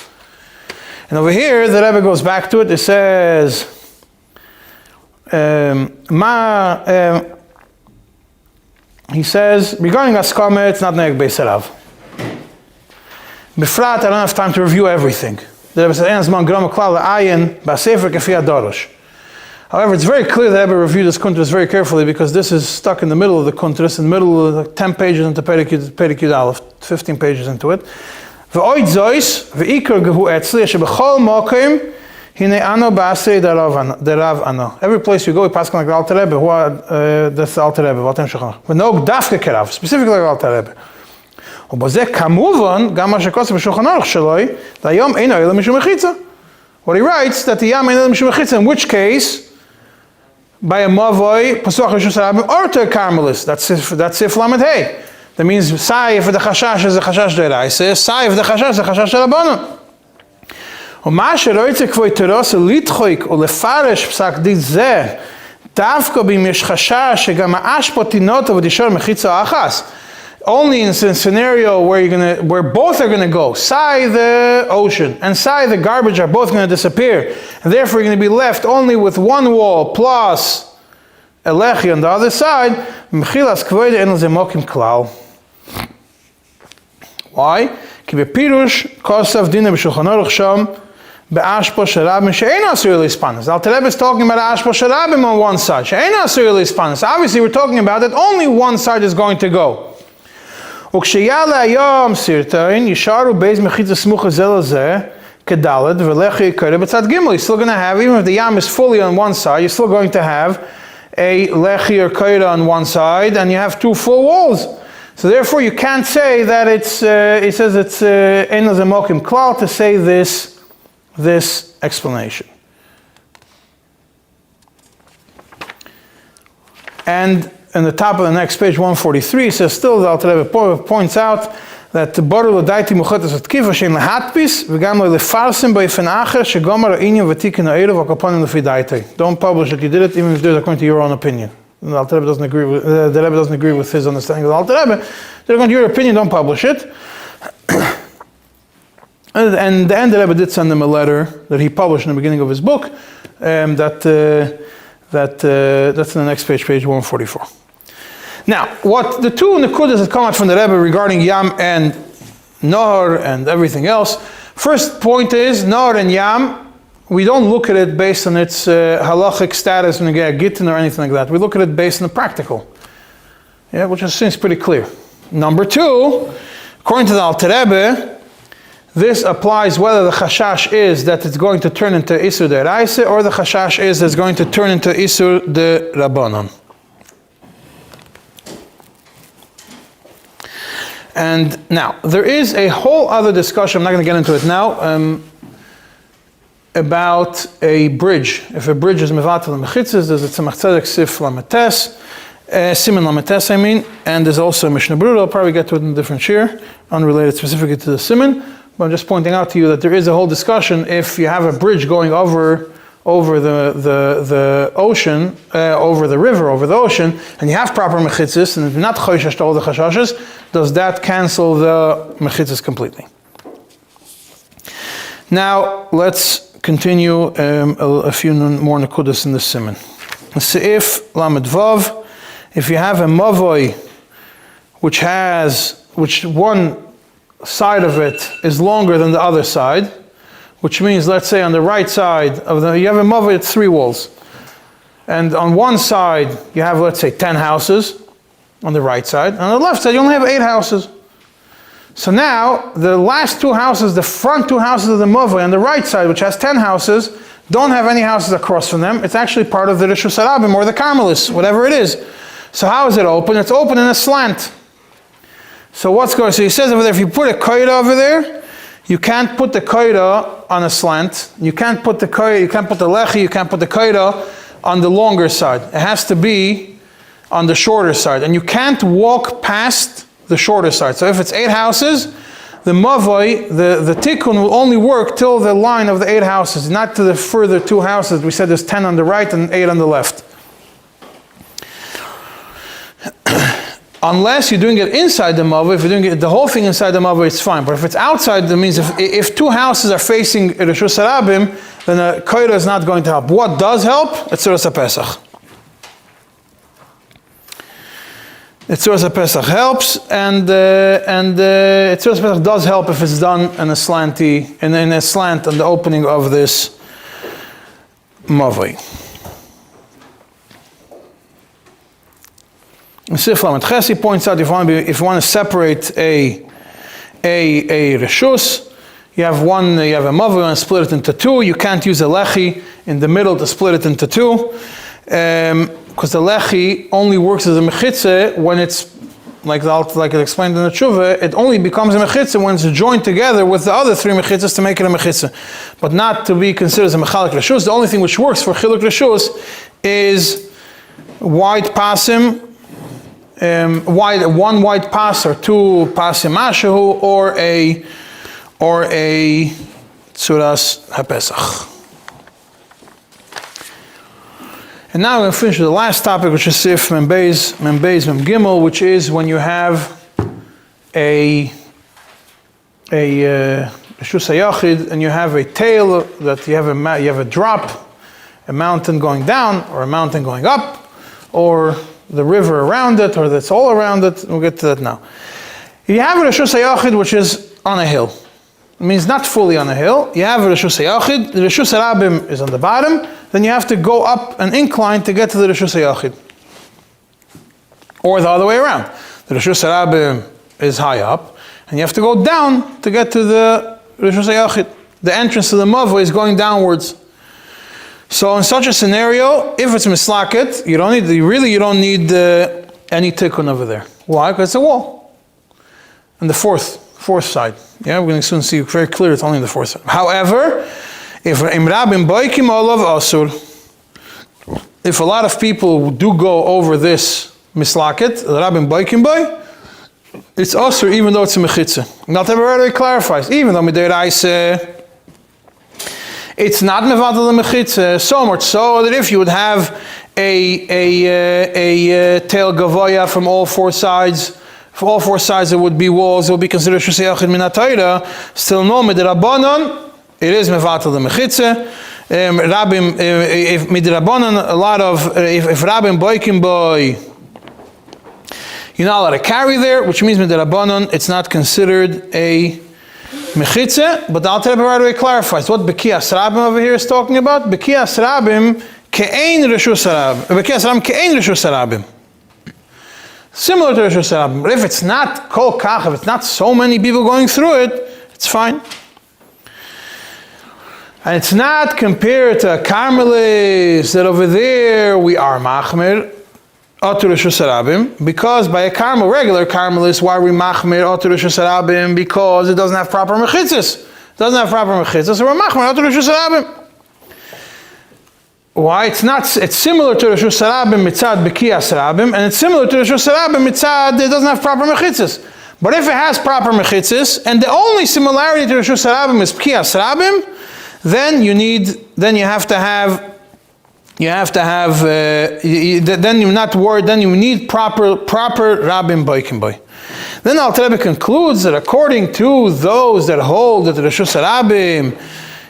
And over here, the Rebbe goes back to it. It says, he says, regarding Askama, it's not Ne'eg Beis Harav. Befrat, I don't have time to review everything. The Rebbe says, however, it's very clear that Rebbe reviewed this Kuntras very carefully because this is stuck in the middle of the Kuntras, in the middle of the 10 pages into Perek Aleph, 15 pages into it. Every place you go, we pass like the Alter Rebbe, that's the Alter Rebbe, but no Dafke Kerav, specifically the Alter Rebbe. What he writes, that the Yam Ein Ela Mishum Mechitza, in which case, by a Mavoi, Pasuach Reshus Harabim, or to a Carmelist, that's Sif Lamed Hey. That means, Sai if the Chashash is a Chashash Deraisa, Sai if the Chashash is a Chashash Rabbanon. ומה שרויצה כבוי תרוס לתחויק ולפרש פסק דין זה, דווקא אם יש חשש שגם האשפות תינותו ותישור מחיצה אחס. Only in a scenario where both are going to go, Sai the ocean and Sai the garbage are both going to disappear, and therefore you're going to be left only with 1 wall plus a lechi on the other side. Mechilas kvoide en ze mokim klal. Why? Ki bepirush kosav dina b'shulchan aruch sham be'ashpo sharabim she'ein asur l'ispanis. The Alter Rebbe is talking about ashpo sharabim on one side. She'ein asur l'ispanis. Obviously, we're talking about that only one side is going to go. וכשייעלה היום סרטון, ישארו בייז מחיצה סמוכה זה לזה, כדלת, ולכי יקרה בצד ג'. You're still going to have, even if the yam is fully on one side, you're still going to have a lechi or kaira on one side, and you have 2 full walls. So therefore, you can't say that it says it's ein leze mokim klal to say this explanation. And in the top of the next page, 143, it says still, the Alter Rebbe points out that the Baruch L'daiti Muchotas at Kiva Shem L'hatpis v'gam L'farsim B'Ifen Acher Shegomer Ha'inyan V'tikin Ha'erev V'Kaponim L'fi Daitei. Don't publish it. You did it even if it's according to your own opinion. The Alter Rebbe doesn't agree with the Rebbe doesn't agree with his understanding of the Alter Rebbe. They're according to your opinion. Don't publish it. And the end, the Rebbe did send him a letter that he published in the beginning of his book. That's in the next page, page 144. Now, what the 2 nekudas that come out from the Rebbe regarding Yam and Nahar and everything else, first point is, Nahar and Yam, we don't look at it based on its halachic status when you get a gittin or anything like that. We look at it based on the practical, which seems pretty clear. Number 2, according to the Alter Rebbe, this applies whether the chashash is that it's going to turn into Isur Deraisa or the chashash is that it's going to turn into Isur de Rabbanon. And now, there is a whole other discussion, I'm not going to get into it now, about a bridge. If a bridge is mevatel mechitzes, there's a tzemach tzedek sif lametes, siman lametes I mean, and there's also a Mishnah Berurah. I'll probably get to it in a different shir, unrelated specifically to the siman, but I'm just pointing out to you that there is a whole discussion if you have a bridge going over the ocean, over the river, over the ocean, and you have proper mechitzes, and not choishash to all the chashashes, does that cancel the mechitzes completely? Now, let's continue a few more nekudas in the siman. Seif lamed vav, if you have a mavoi, which one side of it is longer than the other side, which means, let's say on the right side of you have a mavoi with 3 walls. And on one side, you have, let's say, 10 houses on the right side. On the left side, you only have 8 houses. So now, the last 2 houses, the front 2 houses of the mavoi on the right side, which has 10 houses, don't have any houses across from them. It's actually part of the Rishus Harabim or the Carmelis, whatever it is. So how is it open? It's open in a slant. So what's going on? So he says over there, if you put a koida over there, you can't put the koida on a slant. You can't put the koida, you can't put the lechi, you can't put the koida on the longer side. It has to be on the shorter side. And you can't walk past the shorter side. So if it's 8 houses, the mavoi, the tikkun will only work till the line of the 8 houses, not to the further 2 houses. We said there's 10 on the right and 8 on the left. Unless you're doing it inside the mavoi, if you're doing it, the whole thing inside the mavoi, it's fine. But if it's outside, that means if 2 houses are facing Rishus Harabim, then a koida is not going to help. What does help? Etzuras HaPesach. Etzuras HaPesach helps, and Etzuras HaPesach does help if it's done in a slant on the opening of this mavoi. Sif Lamed Chesi points out if you want to separate a reshus, you have a mavoi and split it into 2. You can't use a lechi in the middle to split it into 2. Because the lechi only works as a mechitze when it's, like it explained in the tshuva, it only becomes a mechitze when it's joined together with the other 3 mechitzes to make it a mechitze. But not to be considered as a mechalik reshus. The only thing which works for chiluk reshus is wide pasim, one wide pass or 2 pasim mashahu, or a tzuras HaPesach. And now we're going to finish with the last topic, which is Sif Mem Beis Mem Gimel, which is when you have a Rishus HaYachid and you have a tail that you have a drop, a mountain going down or a mountain going up, or the river around it, or that's all around it. We'll get to that now. You have a Rishus HaYachid which is on a hill. It means not fully on a hill. You have a Rishus HaYachid, the Rishus Harabim is on the bottom, then you have to go up an incline to get to the Rishus HaYachid. Or the other way around. The Rishus Harabim is high up, and you have to go down to get to the Rishus HaYachid. The entrance to the mavoi is going downwards. So in such a scenario, if it's mislaket, you don't need any tikkun over there. Why? Because it's a wall. And the fourth side. Yeah, we're going to soon see very clear it's only on the 4th side. However, if a lot of people do go over this mislaket, it's asur even though it's a mechitza. Not everybody clarifies. Even though midiraisa, it's not mevatel the mechitza, so much so that if you would have a tail gavoya from all 4 sides, for all 4 sides there would be walls, it would be considered Rishus HaYachid min HaTorah. Still no, midrabanan, it is mevatel the mechitza. Rabim, if midrabanan, a lot of, if Rabim boikim boy, you're not allowed to carry there, which means midrabanan, it's not considered a mechitza. But the Alter Rebbe right away clarifies what Bekias Rabim over here is talking about. Bekias Rabim ke'ein Rishus Harabim. Bekias Rabim ke'ein Rishus Harabim. Similar to Rishus Harabim. But if it's not kol kach, if it's not so many people going through it, it's fine. And it's not compared to a Carmelis that over there we are machmir otu Rishus Harabim, because by a regular Carmelis, why are we machmir otu Rishus Harabim? Because it doesn't have proper mechitzas. It doesn't have proper mechitzas, so we're machmir otu Rishus Harabim. Why? It's similar to Rishus Harabim mitzad Bekias Rabim, and it's similar to Rishus Harabim mitzad it doesn't have proper mechitzas. But if it has proper mechitzas, and the only similarity to Rishus Harabim is Bekias Rabim, then you have to have then you're not worried, then you need proper Rabim Boikim Boy. Then Alter Rebbe concludes that according to those that hold that the Rishus Harabim,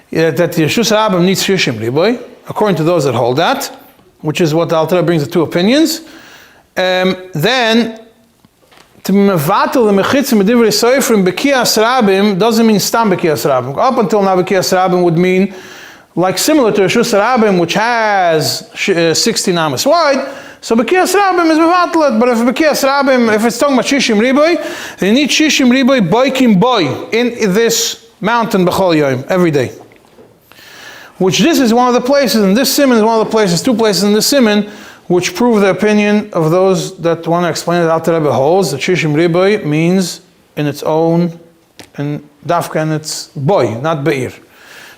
that the Rishus Harabim needs Shishim Liboy, according to those that hold that, which is what the Alter Rebbe brings the 2 opinions, then to be mevatel the mechitzim b'divrei soifrim b'kiyas rabim doesn't mean stam b'kiyas rabim. Up until now, b'kiyas rabim would mean like similar to Reshus Rabim, which has 16 amas wide. So b'kiyas rabim is mevatel. But if b'kiyas rabim, if it's talking about shishim riboy, they need shishim riboy boikim boy in this mountain b'chol yom every day. Which this is one of the places, and this Siman is one of the places, 2 places in the Siman, which prove the opinion of those that want to explain that Alter Rebbe holds that Shishim Riboy means in its own, in Dafka and its boy, not Be'ir.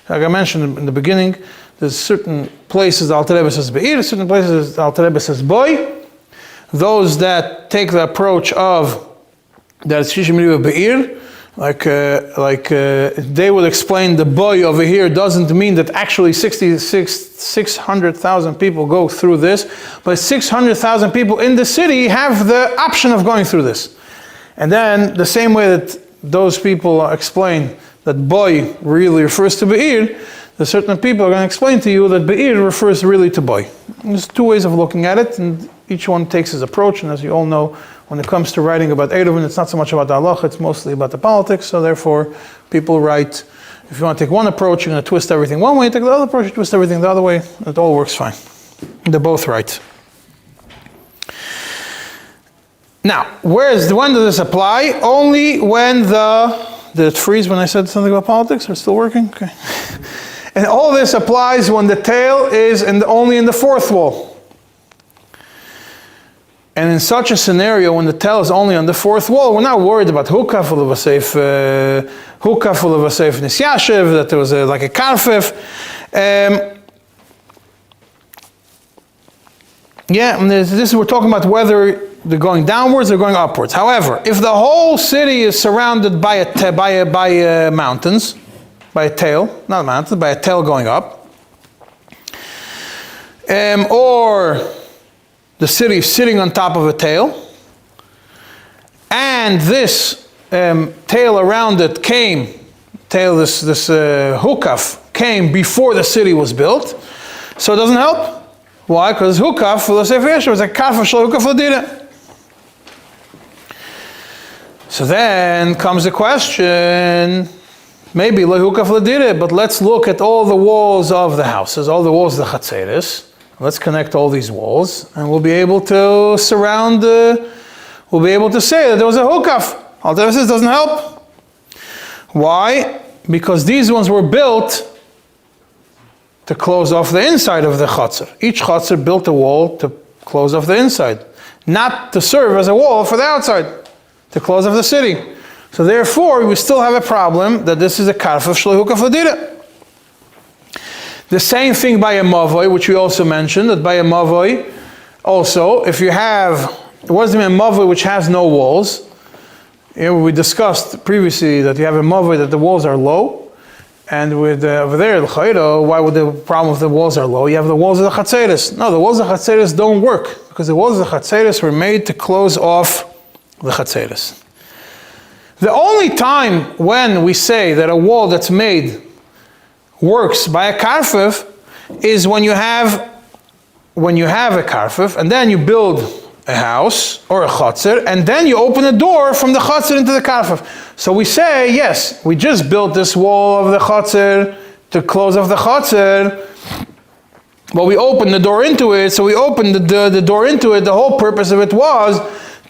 Like I mentioned in the beginning, there's certain places the Alter Rebbe says Be'ir, certain places the Alter Rebbe says boy. Those that take the approach of that it's Shishim Riboy Be'ir, they would explain the boy over here doesn't mean that actually 600,000 people go through this, but 600,000 people in the city have the option of going through this. And then the same way that those people explain that boy really refers to Be'ir, the certain people are going to explain to you that Be'ir refers really to boy. There's 2 ways of looking at it, and each one takes his approach, and as you all know, when it comes to writing about Eirovin, it's not so much about the halach, it's mostly about the politics, so therefore people write, if you want to take one approach, you're going to twist everything one way, you take the other approach, you twist everything the other way, it all works fine. They're both right. Now, when does this apply? Only when did it freeze when I said something about politics? Are it still working? Okay. And all this applies when the tail is only in the 4th wall. And in such a scenario, when the tail is only on the 4th wall, we're not worried about hukaf ulevasef nisyashev, that there was like a karfef. We're talking about whether they're going downwards or going upwards. However, if the whole city is surrounded by mountains, by a tail, not mountains, by a tail going up, or the city is sitting on top of a tail, and this tail around it this hukaf came before the city was built, so it doesn't help. Why? Because hukaf was a karfa shel hukaf l'dira. So then comes the question, maybe lo hukaf l'dira, but let's look at all the walls of the houses, all the walls of the chatzeres. Let's connect all these walls, and we'll be able to we'll be able to say that there was a hukaf. Alter Rebbe says doesn't help. Why? Because these ones were built to close off the inside of the chatzer. Each chatzer built a wall to close off the inside, not to serve as a wall for the outside, to close off the city. So therefore, we still have a problem that this is a karfa shel hukaf l'dira. The same thing by a mavoi, which we also mentioned, that by a mavoi, also, if you have, what does it mean, a mavoi which has no walls? We discussed previously that you have a mavoi that the walls are low, and with over there, why would the problem if the walls are low? You have the walls of the chatzeres. No, the walls of the chatzeres don't work, because the walls of the chatzeres were made to close off the chatzeres. The only time when we say that a wall that's made works by a karfef is when you have a karfef, and then you build a house or a chatzer, and then you open a door from the chatzer into the karfef. So we say, yes, we just built this wall of the chatzer to close off the chatzer, but we opened the door into it. So we opened the door into it. The whole purpose of it was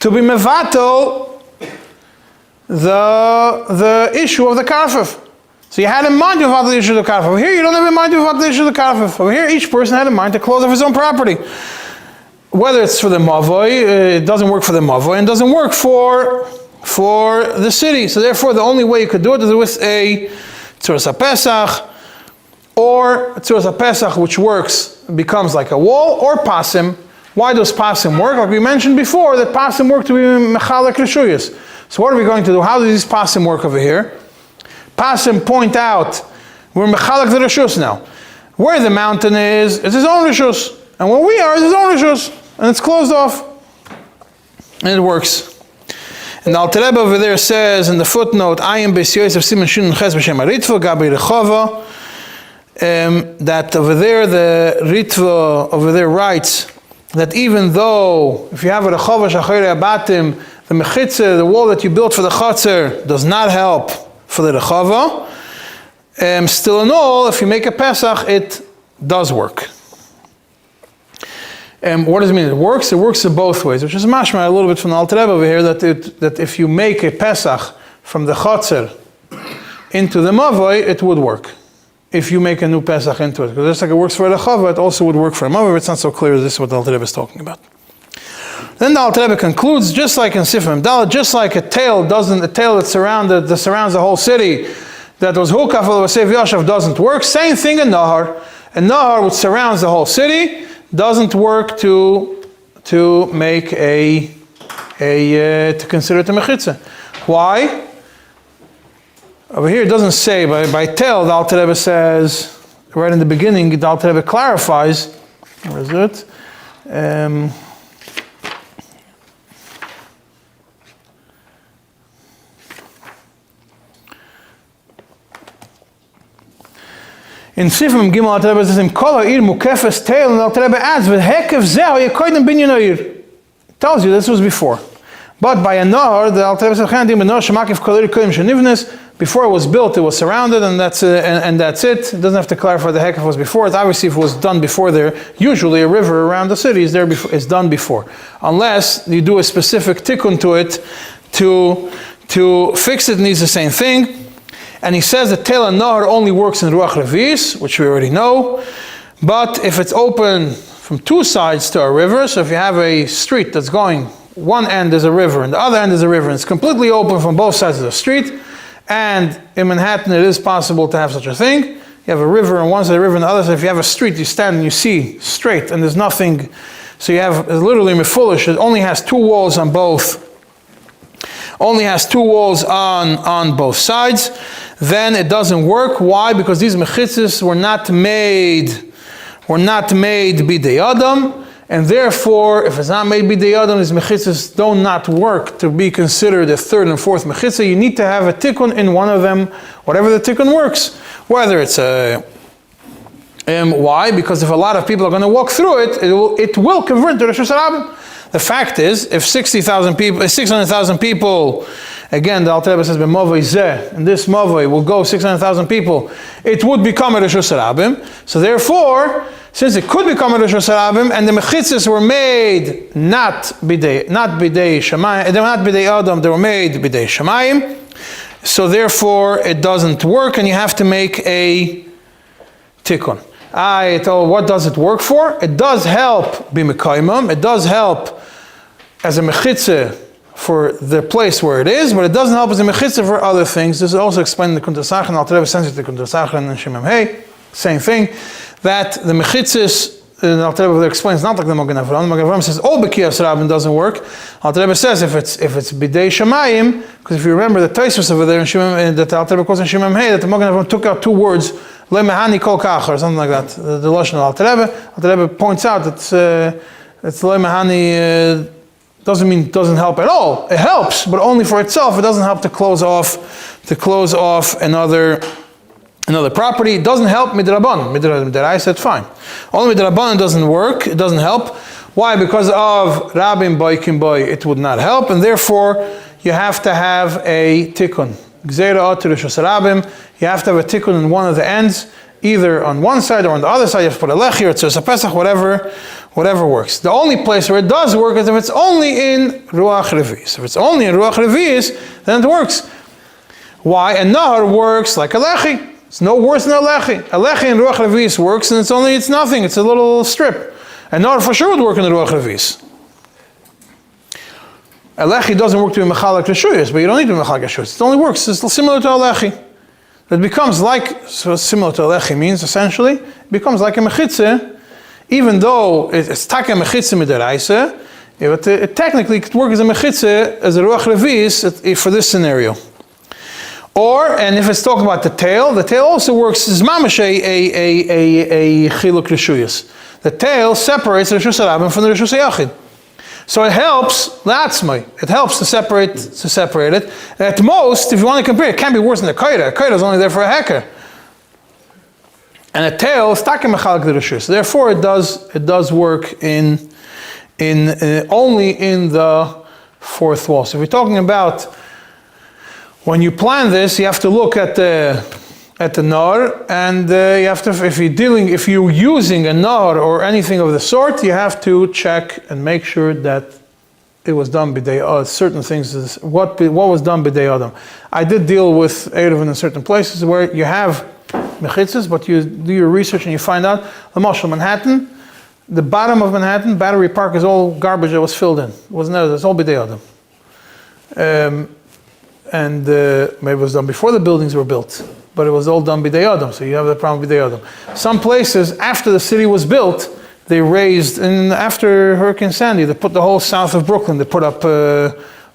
to be mevatel the issue of the karfef. So you had in mind to mevatel the issue of the karfef. Over here, you don't have in mind to mevatel the issue of the karfef. Over here, each person had in mind to close off his own property. Whether it's for the mavoi, it doesn't work for the mavoi, and doesn't work for the city. So therefore, the only way you could do it is with a tzuras HaPesach, or tzuras HaPesach, which becomes like a wall, or pasim. Why does pasim work? Like we mentioned before, that pasim work to be mechalek reshuyos. So what are we going to do? How does these pasim work over here? Pasim point out, we're mechalek the reshus now. Where the mountain is, it's his own reshus. And where we are, it's his own reshus. And it's closed off. And it works. And the Alter Rebbe over there says in the footnote, Ayin Beis Yosef Siman Shin Ches B'Shem HaRitva Gabi Rechova, that over there, the Ritva over there writes that even though, if you have a Rechova Shachayre Abatim, the mechitza, the wall that you built for the chatzar, does not help for the rechava. Still in all, if you make a Pesach, it does work. What does it mean? It works? It works in both ways, which is mashma a little bit from the Alter Rebbe over here, that if you make a Pesach from the chatzar into the mavoi, it would work. If you make a new Pesach into it. Because just like it works for a rechava, it also would work for a mavoi, but it's not so clear this is what the Alter Rebbe is talking about. Then the Alter Rebbe concludes, just like in Sifim Dalet, just like a tail that surrounds the whole city, that was hukaf al vasev yashav, doesn't work. Same thing in Nahar. A Nahar which surrounds the whole city doesn't work to make to consider it a mechitza. Why? Over here it doesn't say, by tail, the Alter Rebbe says, right in the beginning, the Alter Rebbe clarifies, where is it? In Sifim Gimel, Alter Rebbe says, "Im kol ha'ir mukefes tail," and Alter Rebbe adds, "V'hekef zeh ha'yakoydim binyan ha'ir." Tells you this was before. But by a nahar, the Alter Rebbe says, "Chandim b'nahar shemakif kol ha'ir koydim shenivnes." Before it was built, it was surrounded, and that's it. It doesn't have to clarify the hekef was before. It's obviously if it was done before there, usually a river around the city is done before, unless you do a specific tikkun to it to fix it. Needs the same thing. And he says that Tel and Nahar only works in Ruach Revis, which we already know. But if it's open from two sides to a river, so if you have a street that's going, one end is a river and the other end is a river, and it's completely open from both sides of the street, and in Manhattan it is possible to have such a thing. You have a river on one side, a river on the other side. If you have a street, you stand and you see straight, and there's nothing, so you have literally mefulish, it only has two walls on both sides, then it doesn't work. Why? Because these mechitzas were not made bidei adam, and therefore, if it's not made bidei adam, these mechitzas do not work to be considered a third and fourth mechitzah. You need to have a tikkun in one of them, whatever the tikkun works. Whether it's a why? Because if a lot of people are going to walk through it, it will convert to Rosh Hashanah. The fact is, if 600,000 people, again, the Alter Rebbe says, "B'movei zeh," and this movei will go 600,000 people, it would become a Rosh Hashanah. So therefore, since it could become a Rosh Hashanah, and the mechitzas were made not bidei shamayim, they were not bidei adam, they were made bidei shamayim. So therefore, it doesn't work, and you have to make a tikkun. What does it work for? It does help b'mekaymam. It does help as a mechitzah for the place where it is, but it doesn't help as a mechitzah for other things. This is also explained in the Kuntres Sachren. Alter Rebbe sends it to Kuntres Sachren and Shimon Hey. Same thing. That the mechitzas, Alter Rebbe explains not like the Magen Avraham. The Magen Avraham says all b'kiyas rabin doesn't work. Alter Rebbe says if it's bidei shamayim, because if you remember the Tosfos over there in Shimon, that Alter Rebbe quotes in Shimon Hey, that the Magen Avraham took out two words, le mehani kol kach, or something like that. The lashon of Alter Rebbe points out that it's le mehani. Doesn't mean it doesn't help at all. It helps, but only for itself. It doesn't help to close off another property. It doesn't help midrabanan. Midrabanan said fine. Only midrabanan doesn't work. It doesn't help. Why? Because of rabim boikim boy, it would not help, and therefore you have to have a tikkun. Gzeira at Rosh Hashanah. You have to have a tikkun in one of the ends, either on one side or on the other side. You have to put a lechi or tzursa pesach, whatever works. The only place where it does work is if it's only in Ruach Revis. If it's only in Ruach Revis, then it works. Why? A Nahar works like a lechi. It's no worse than a lechi. A lechi in Ruach Revis works, and it's nothing. It's a little strip. A Nahar for sure would work in the Ruach Revis. A lechi doesn't work to be mechalak reshuyos, but you don't need to be mechalak reshuyos. It only works. It's similar to a lechi. It becomes like, so similar to a lechi means essentially, it becomes like a mechitzah. Even though it's taka mechitza midaraisa, it technically could work as a mechitza, as a ruach revis for this scenario. And if it's talking about the tail also works as mamash a chiluk reshuyas. The tail separates the reshus harabim from the reshus hayachid. So it helps l'atzmai. It helps to separate it. At most, if you want to compare, it can't be worse than a kaira. A kaira is only there for a hecker. And a tail is takim mechalak the reshus. Therefore, it does work in only in the fourth wall. So if we're talking about when you plan this, you have to look at the nar, and you have to, if you're using a nar or anything of the sort, you have to check and make sure that it was done b'day certain things. What was done b'day adam. I did deal with Eirovin in certain places where you have mechitzas, but you do your research and you find out. L'mashal, Manhattan, the bottom of Manhattan, Battery Park, is all garbage that was filled in. It wasn't there. It's all b'day adam. And maybe it was done before the buildings were built, but it was all done b'day adam. So you have the problem b'day adam. Some places after the city was built, they raised, and after Hurricane Sandy, they put the whole south of Brooklyn. They put up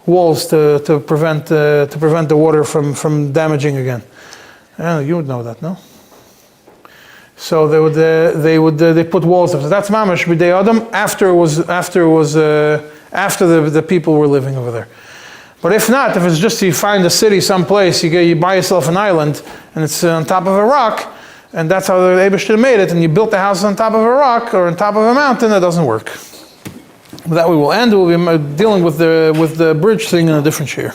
walls to prevent the water from damaging again. You would know that, no? So they put walls up. So that's mamash b'day adam after the people were living over there. But if not, if it's just you find a city someplace, you buy yourself an island and it's on top of a rock, and that's how the Eibishter made it, and you built the house on top of a rock or on top of a mountain, that doesn't work. With that we will end. We'll be dealing with the bridge thing in a different shiur.